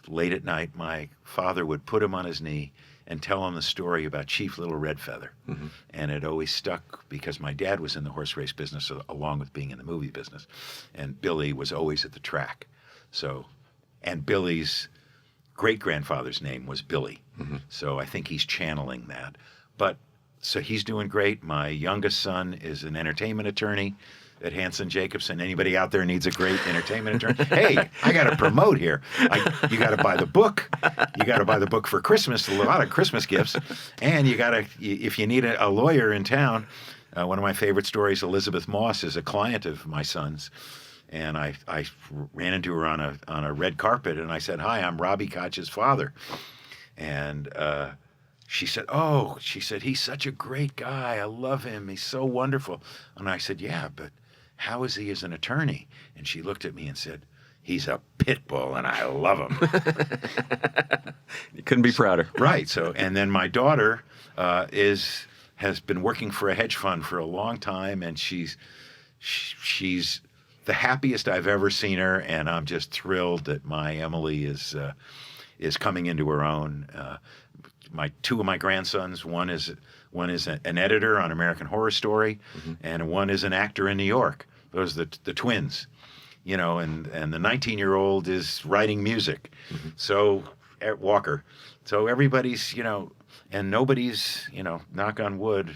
late at night, my father would put him on his knee and tell him the story about Chief Little Red Feather. Mm-hmm. And it always stuck because my dad was in the horse race business along with being in the movie business. And Billy was always at the track. And Billy's great-grandfather's name was Billy. Mm-hmm. So I think he's channeling that. So he's doing great. My youngest son is an entertainment attorney at Hanson Jacobson. Anybody out there needs a great entertainment attorney? Hey, I got to promote here. You got to buy the book. You got to buy the book for Christmas, a lot of Christmas gifts. And if you need a lawyer in town, one of my favorite stories, Elizabeth Moss is a client of my son's. And I ran into her on a red carpet, and I said, "Hi, I'm Robbie Koch's father." And she said, "He's such a great guy. I love him. He's so wonderful." And I said, "Yeah, but how is he as an attorney?" And she looked at me and said, "He's a pit bull, and I love him." You couldn't be prouder. Right. So, and then my daughter has been working for a hedge fund for a long time, and she's the happiest I've ever seen her, and I'm just thrilled that my Emily is coming into her own. Two of my grandsons, one is an editor on American Horror Story, mm-hmm. and one is an actor in New York. Those are the twins, and the 19-year-old is writing music. Mm-hmm. So at Walker, so everybody's and nobody's knock on wood,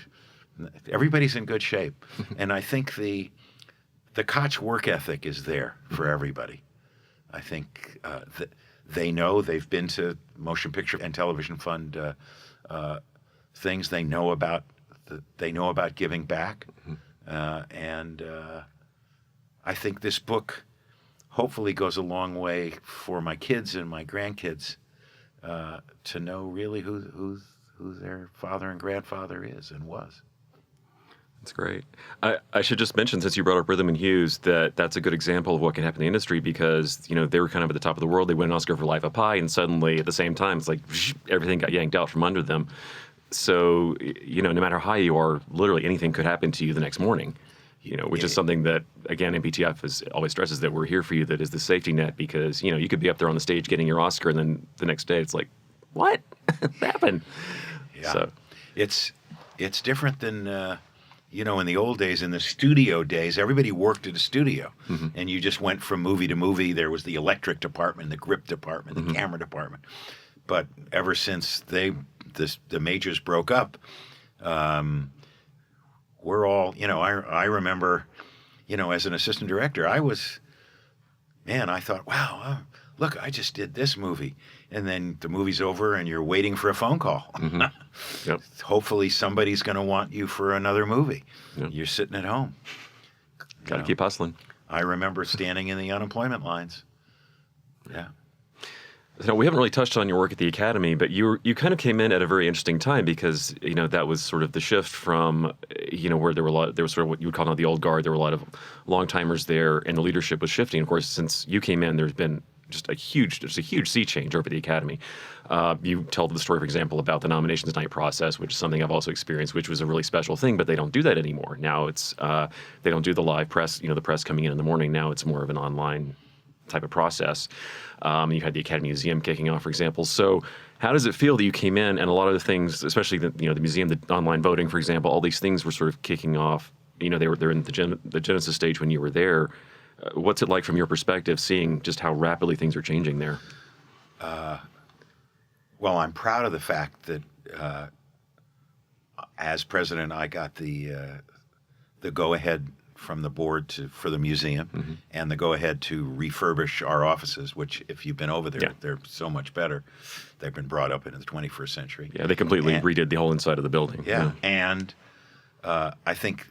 everybody's in good shape, and I think the Koch work ethic is there for everybody. I think that they know, they've been to Motion Picture and Television Fund things. They know about giving back, mm-hmm. And I think this book hopefully goes a long way for my kids and my grandkids to know really who their father and grandfather is and was. That's great. I should just mention, since you brought up Rhythm and Hues, that's a good example of what can happen in the industry because, they were kind of at the top of the world. They win an Oscar for Life of Pi, and suddenly at the same time, it's like everything got yanked out from under them. So, no matter how high you are, literally anything could happen to you the next morning, which is something that, again, MPTF always stresses that we're here for you, that is the safety net because, you could be up there on the stage getting your Oscar, and then the next day it's like, what happened? Yeah. So it's different than... in the old days, in the studio days, everybody worked at a studio, mm-hmm. and you just went from movie to movie. There was the electric department, the grip department, the mm-hmm. camera department. But ever since the majors broke up, we're all, I remember, as an assistant director, I thought, wow, look, I just did this movie. And then the movie's over and you're waiting for a phone call. Mm-hmm. Yep. Hopefully somebody's going to want you for another movie. Yep. You're sitting at home. Got to keep hustling. I remember standing in the unemployment lines. Yeah. So we haven't really touched on your work at the Academy, but you kind of came in at a very interesting time because, that was sort of the shift from, where there was sort of what you would call now the old guard. There were a lot of long-timers there and the leadership was shifting. Of course, since you came in, there's been just a huge sea change over the Academy. You tell the story, for example, about the nominations night process, which is something I've also experienced, which was a really special thing, but they don't do that anymore. Now it's, they don't do the live press, the press coming in the morning. Now it's more of an online type of process. You had the Academy Museum kicking off, for example. So How does it feel that you came in and a lot of the things, especially the museum, the online voting, for example, all these things were sort of kicking off. They're in the genesis stage when you were there. What's it like from your perspective, seeing just how rapidly things are changing there? Well, I'm proud of the fact that as president, I got the go-ahead from the board for the museum and the go-ahead to refurbish our offices, which if you've been over there, they're so much better. They've been brought up into the 21st century. Yeah, they completely redid the whole inside of the building. Yeah. And I think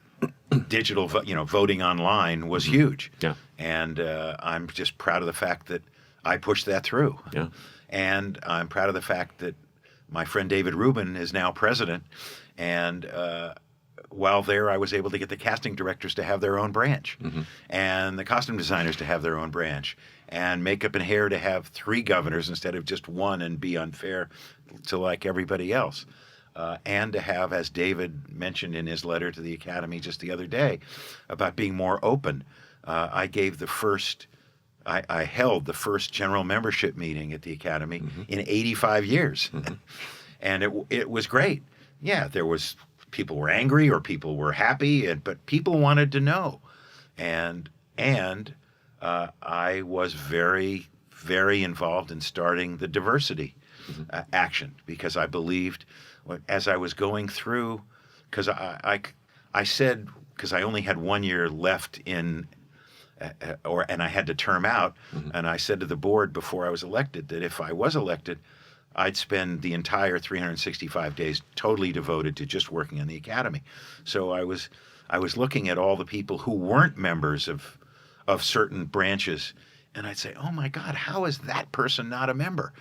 digital, voting online was huge. Yeah. And I'm just proud of the fact that I pushed that through. Yeah. And I'm proud of the fact that my friend David Rubin is now president. And while there, I was able to get the casting directors to have their own branch and the costume designers to have their own branch and makeup and hair to have 3 governors instead of just one and be unfair to like everybody else. And to have, as David mentioned in his letter to the Academy just the other day, about being more open. I held the first general membership meeting at the Academy in 85 years. And it was great. Yeah, people were angry or people were happy, but people wanted to know. And I was very, very involved in starting the diversity action because I believed, as I was going through, because I said, because I only had 1 year left and I had to term out, and I said to the board before I was elected that if I was elected, I'd spend the entire 365 days totally devoted to just working in the Academy. So I was looking at all the people who weren't members of certain branches, and I'd say, oh my God, how is that person not a member?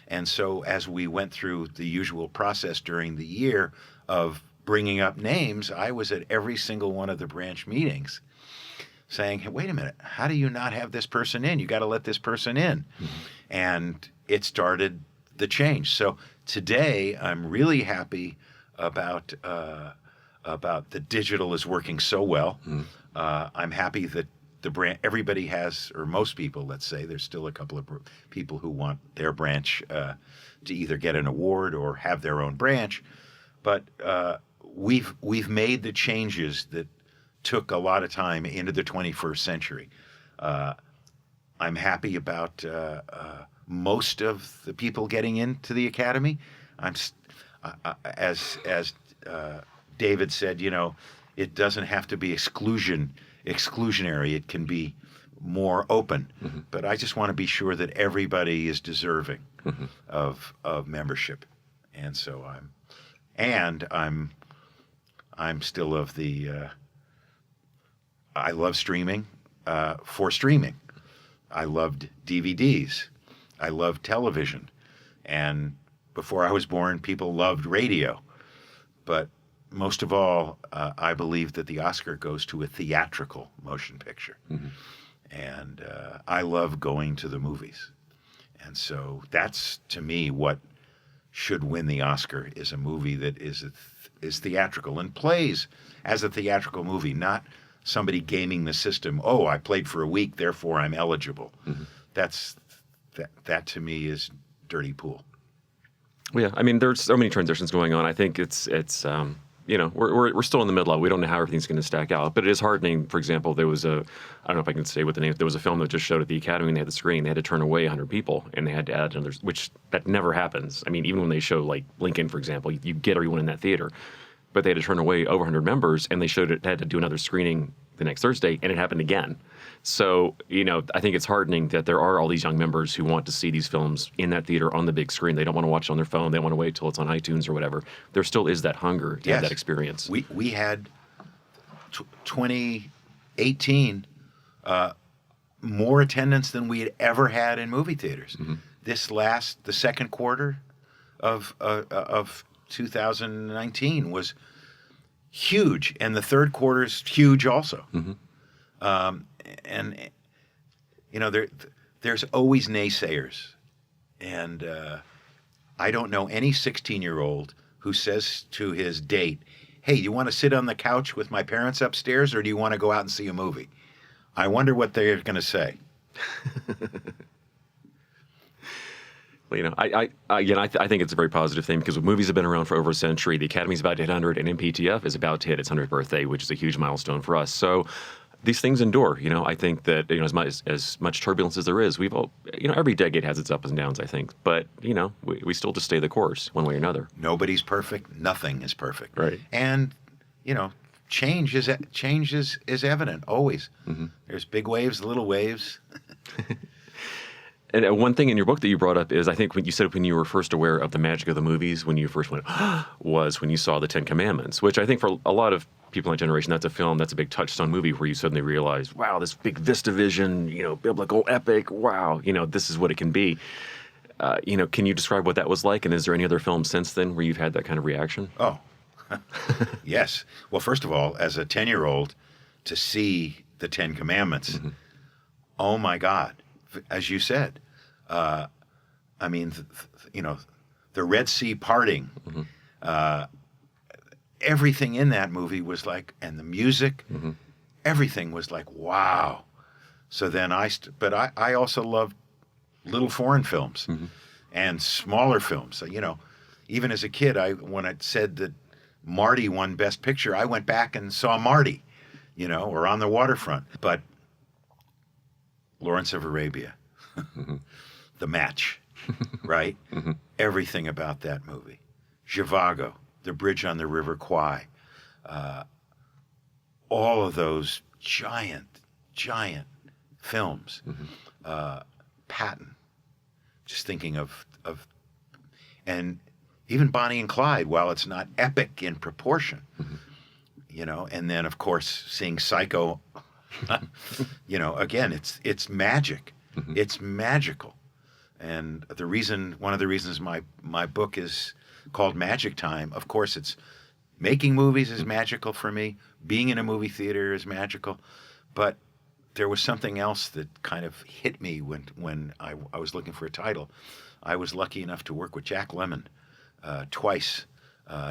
And so as we went through the usual process during the year of bringing up names, I was at every single one of the branch meetings saying, hey, wait a minute, how do you not have this person in? You got to let this person in. And it started the change. So today I'm really happy about the digital is working so well. I'm happy that the branch, everybody has, or most people, let's say, there's still a couple of people who want their branch to either get an award or have their own branch. But we've made the changes that took a lot of time into the 21st century. I'm happy about most of the people getting into the Academy. As David said, it doesn't have to be exclusionary. It can be more open. But I just want to be sure that everybody is deserving of membership. And so I'm still of the I love streaming for streaming. I loved DVDs. I loved television. And before I was born, people loved radio. But most of all, I believe that the Oscar goes to a theatrical motion picture. And I love going to the movies. And so that's, to me, what should win the Oscar, is a movie that is theatrical and plays as a theatrical movie, not somebody gaming the system. Oh, I played for a week, therefore I'm eligible. That to me is dirty pool. Well, yeah, I mean, there's so many transitions going on. I think it's we're still in the middle of it. We don't know how everything's going to stack out, but it is heartening. For example, there was I don't know if I can say what the name. There was a film that just showed at the Academy, and they had the screening. They had to turn away 100 people, and they had to add another, which that never happens. I mean, even when they show like Lincoln, for example, you get everyone in that theater. But they had to turn away over 100 members, and they had to do another screening the next Thursday, and it happened again. So, I think it's heartening that there are all these young members who want to see these films in that theater on the big screen. They don't want to watch it on their phone. They want to wait till it's on iTunes or whatever. There still is that hunger to have that experience. We had 2018 more attendance than we had ever had in movie theaters. The second quarter of 2019 was huge, and the third quarter is huge also. And there's always naysayers, and I don't know any 16-year-old who says to his date, hey, you want to sit on the couch with my parents upstairs, or do you want to go out and see a movie? I wonder what they're going to say. I think it's a very positive thing because movies have been around for over a century. The Academy's about to hit 100, and MPTF is about to hit its 100th birthday, which is a huge milestone for us. So these things endure. I think that as much turbulence as there is, we've all every decade has its ups and downs. I think, but we still just stay the course one way or another. Nobody's perfect. Nothing is perfect. Right. And change is evident always. Mm-hmm. There's big waves, little waves. And one thing in your book that you brought up is, I think when you said when you were first aware of the magic of the movies, when you first went, was when you saw the Ten Commandments, which I think for a lot of people in that generation, that's a big touchstone movie where you suddenly realize, wow, this big Vista vision, biblical epic, wow, this is what it can be. Can you describe what that was like? And is there any other film since then where you've had that kind of reaction? Oh, yes. Well, first of all, as a 10-year-old, to see the Ten Commandments, mm-hmm. Oh my God. As you said, the Red Sea parting, mm-hmm. Everything in that movie was like, and the music, mm-hmm. everything was like, wow. So then but I also loved little foreign films, mm-hmm. and smaller films. Even as a kid, when it said that Marty won Best Picture, I went back and saw Marty, or On the Waterfront. But Lawrence of Arabia, mm-hmm. The Match, right? Mm-hmm. Everything about that movie. Zhivago, The Bridge on the River Kwai, all of those giant films. Mm-hmm. Patton, just thinking of, and even Bonnie and Clyde, while it's not epic in proportion, mm-hmm. And then of course seeing Psycho. Again, it's magic. Mm-hmm. It's magical. And one of the reasons my book is called Magic Time, of course, it's making movies is magical for me. Being in a movie theater is magical. But there was something else that kind of hit me when I was looking for a title. I was lucky enough to work with Jack Lemmon twice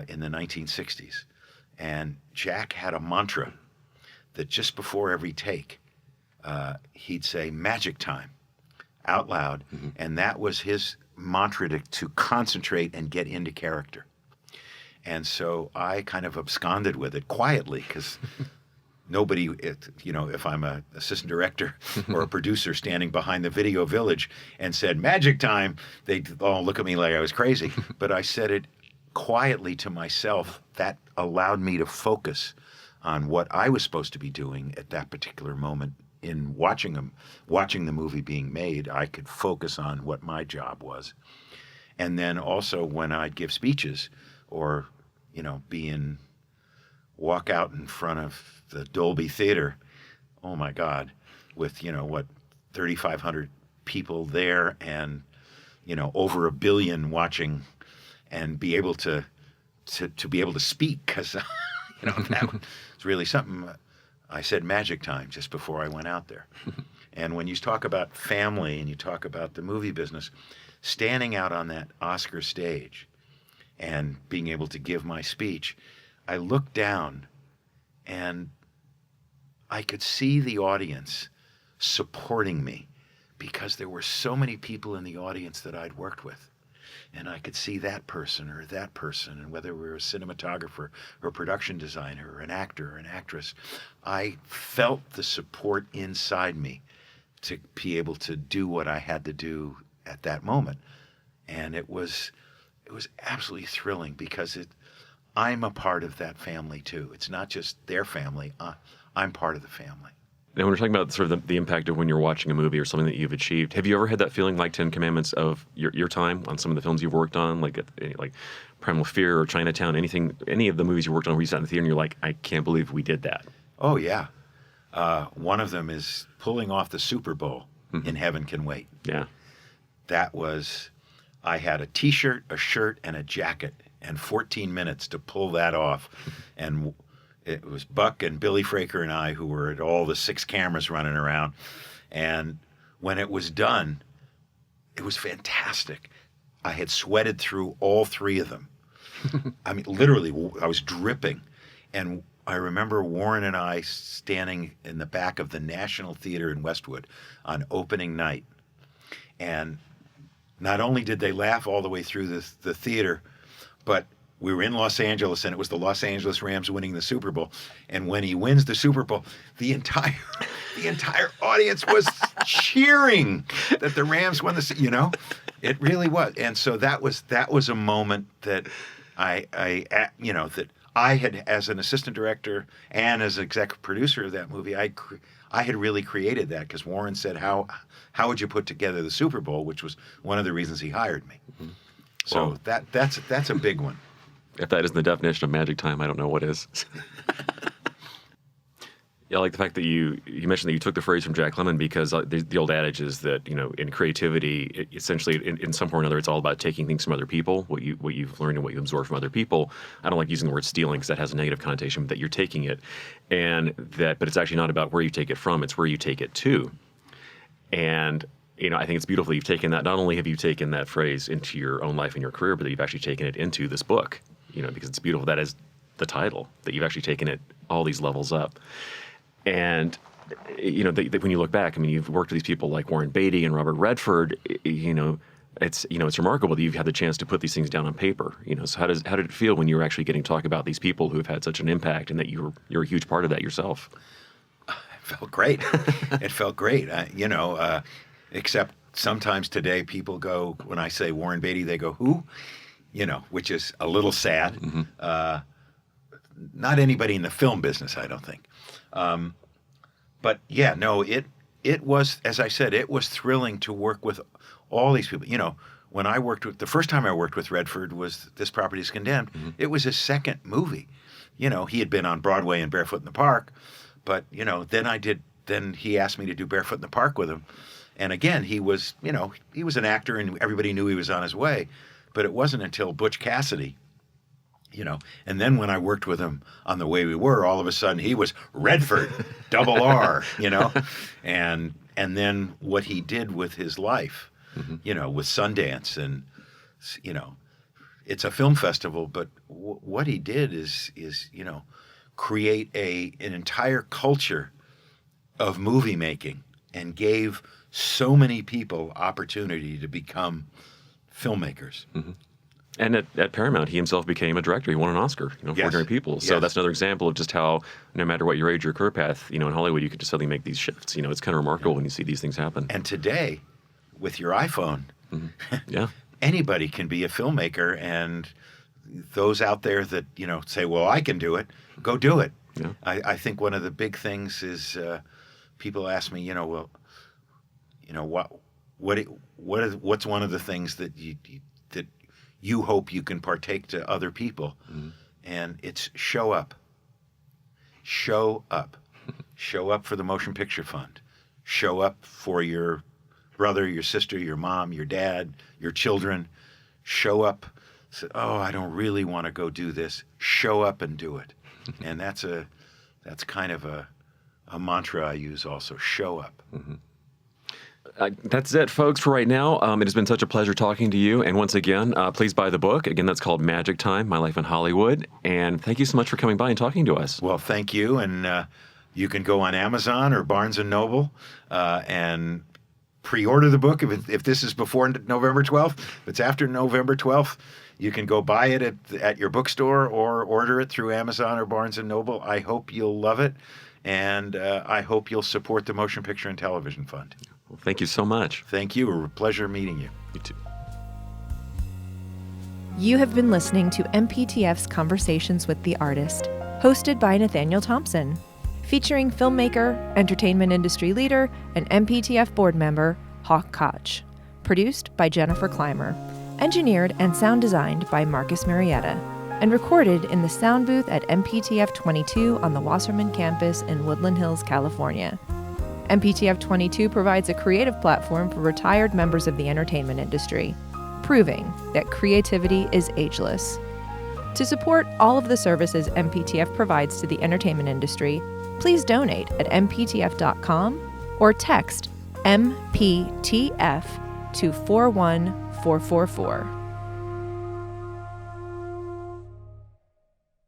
in the 1960s. And Jack had a mantra that just before every take, he'd say magic time out loud. Mm-hmm. And that was his mantra to concentrate and get into character. And so I kind of absconded with it quietly because nobody, if I'm an assistant director or a producer standing behind the Video Village and said magic time, they'd all look at me like I was crazy. But I said it quietly to myself. That allowed me to focus on what I was supposed to be doing at that particular moment in watching the movie being made. I could focus on what my job was. And then also when I'd give speeches or, walk out in front of the Dolby Theater, oh my God, with, 3,500 people there and, over 1 billion watching and be able to be able to speak because, that was really something. I said magic time just before I went out there. And when you talk about family and you talk about the movie business, standing out on that Oscar stage and being able to give my speech, I looked down and I could see the audience supporting me because there were so many people in the audience that I'd worked with. And I could see that person, and whether we were a cinematographer or a production designer or an actor or an actress, I felt the support inside me to be able to do what I had to do at that moment. And it was absolutely thrilling because I'm a part of that family too. It's not just their family. I'm part of the family. Now, when we're talking about sort of the impact of when you're watching a movie or something that you've achieved, have you ever had that feeling like Ten Commandments of your time on some of the films you've worked on, like Primal Fear or Chinatown, any of the movies you worked on where you sat in the theater and you're like, I can't believe we did that? Oh, yeah. One of them is pulling off the Super Bowl in Heaven Can Wait. Yeah. I had a T-shirt, a shirt, and a jacket, and 14 minutes to pull that off. And it was Buck and Billy Fraker and I who were at all the 6 cameras running around. And when it was done, it was fantastic. I had sweated through all 3 of them. I mean, literally, I was dripping. And I remember Warren and I standing in the back of the National Theater in Westwood on opening night. And not only did they laugh all the way through the theater, but we were in Los Angeles, and it was the Los Angeles Rams winning the Super Bowl. And when he wins the Super Bowl, the entire audience was cheering that the Rams won the. It really was. And so that was a moment that I had, as an assistant director and as executive producer of that movie, I had really created that, because Warren said, how would you put together the Super Bowl, which was one of the reasons he hired me. Mm-hmm. So well, that's a big one. If that isn't the definition of magic time, I don't know what is. Yeah, I like the fact that you mentioned that you took the phrase from Jack Lemmon, because the old adage is that, in creativity, essentially in some form or another, it's all about taking things from other people, what you've learned and what you absorb from other people. I don't like using the word stealing, because that has a negative connotation, but that you're taking it, but it's actually not about where you take it from, it's where you take it to. And I think it's beautiful you've taken that. Not only have you taken that phrase into your own life and your career, but that you've actually taken it into this book. Because it's beautiful. That is the title, that you've actually taken it all these levels up. And, when you look back, you've worked with these people like Warren Beatty and Robert Redford. It's remarkable that you've had the chance to put these things down on paper. So how did it feel when you were actually getting to talk about these people who have had such an impact, and that you're a huge part of that yourself? It felt great. It felt great. Except sometimes today people go, when I say Warren Beatty, they go, who? Which is a little sad. Mm-hmm. Not anybody in the film business, I don't think. But yeah, no, it was, as I said, it was thrilling to work with all these people. When the first time I worked with Redford was This Property is Condemned. Mm-hmm. It was his second movie. He had been on Broadway and Barefoot in the Park, but then he asked me to do Barefoot in the Park with him. And again, he was an actor, and everybody knew he was on his way. But it wasn't until Butch Cassidy, and then when I worked with him on The Way We Were, all of a sudden he was Redford, double R, and then what he did with his life, mm-hmm. With Sundance, and, it's a film festival, but what he did is create an entire culture of movie making, and gave so many people opportunity to become filmmakers. Mm-hmm. And at Paramount, he himself became a director. He won an Oscar, for yes. Ordinary People. So yes. That's another example of just how, no matter what your age or career path, in Hollywood, you could just suddenly make these shifts. It's kind of remarkable when you see these things happen. And today, with your iPhone, mm-hmm. yeah, anybody can be a filmmaker. And those out there that, say, well, I can do it, go do it. Yeah. I think one of the big things is people ask me, what's one of the things that you hope you can partake to other people? Mm-hmm. And it's show up. Show up. Show up for the Motion Picture Fund. Show up for your brother, your sister, your mom, your dad, your children. Show up. Say, I don't really want to go do this. Show up and do it. And that's kind of a mantra I use also. Show up. Mm-hmm. That's it, folks, for right now. It has been such a pleasure talking to you. And once again, please buy the book. Again, that's called Magic Time, My Life in Hollywood. And thank you so much for coming by and talking to us. Well, thank you. And you can go on Amazon or Barnes & Noble and pre-order the book. If this is before November 12th, if it's after November 12th, you can go buy it at your bookstore or order it through Amazon or Barnes & Noble. I hope you'll love it. And I hope you'll support the Motion Picture and Television Fund. Well, thank you so much. Thank you. A pleasure meeting you. You too. You have been listening to MPTF's Conversations with the Artist, hosted by Nathaniel Thompson, featuring filmmaker, entertainment industry leader, and MPTF board member Hawk Koch. Produced by Jennifer Clymer. Engineered and sound designed by Marcus Murrietta. And recorded in the sound booth at MPTF22 on the Wasserman campus in Woodland Hills, California. MPTF22 provides a creative platform for retired members of the entertainment industry, proving that creativity is ageless. To support all of the services MPTF provides to the entertainment industry, please donate at mptf.com or text MPTF to 41444.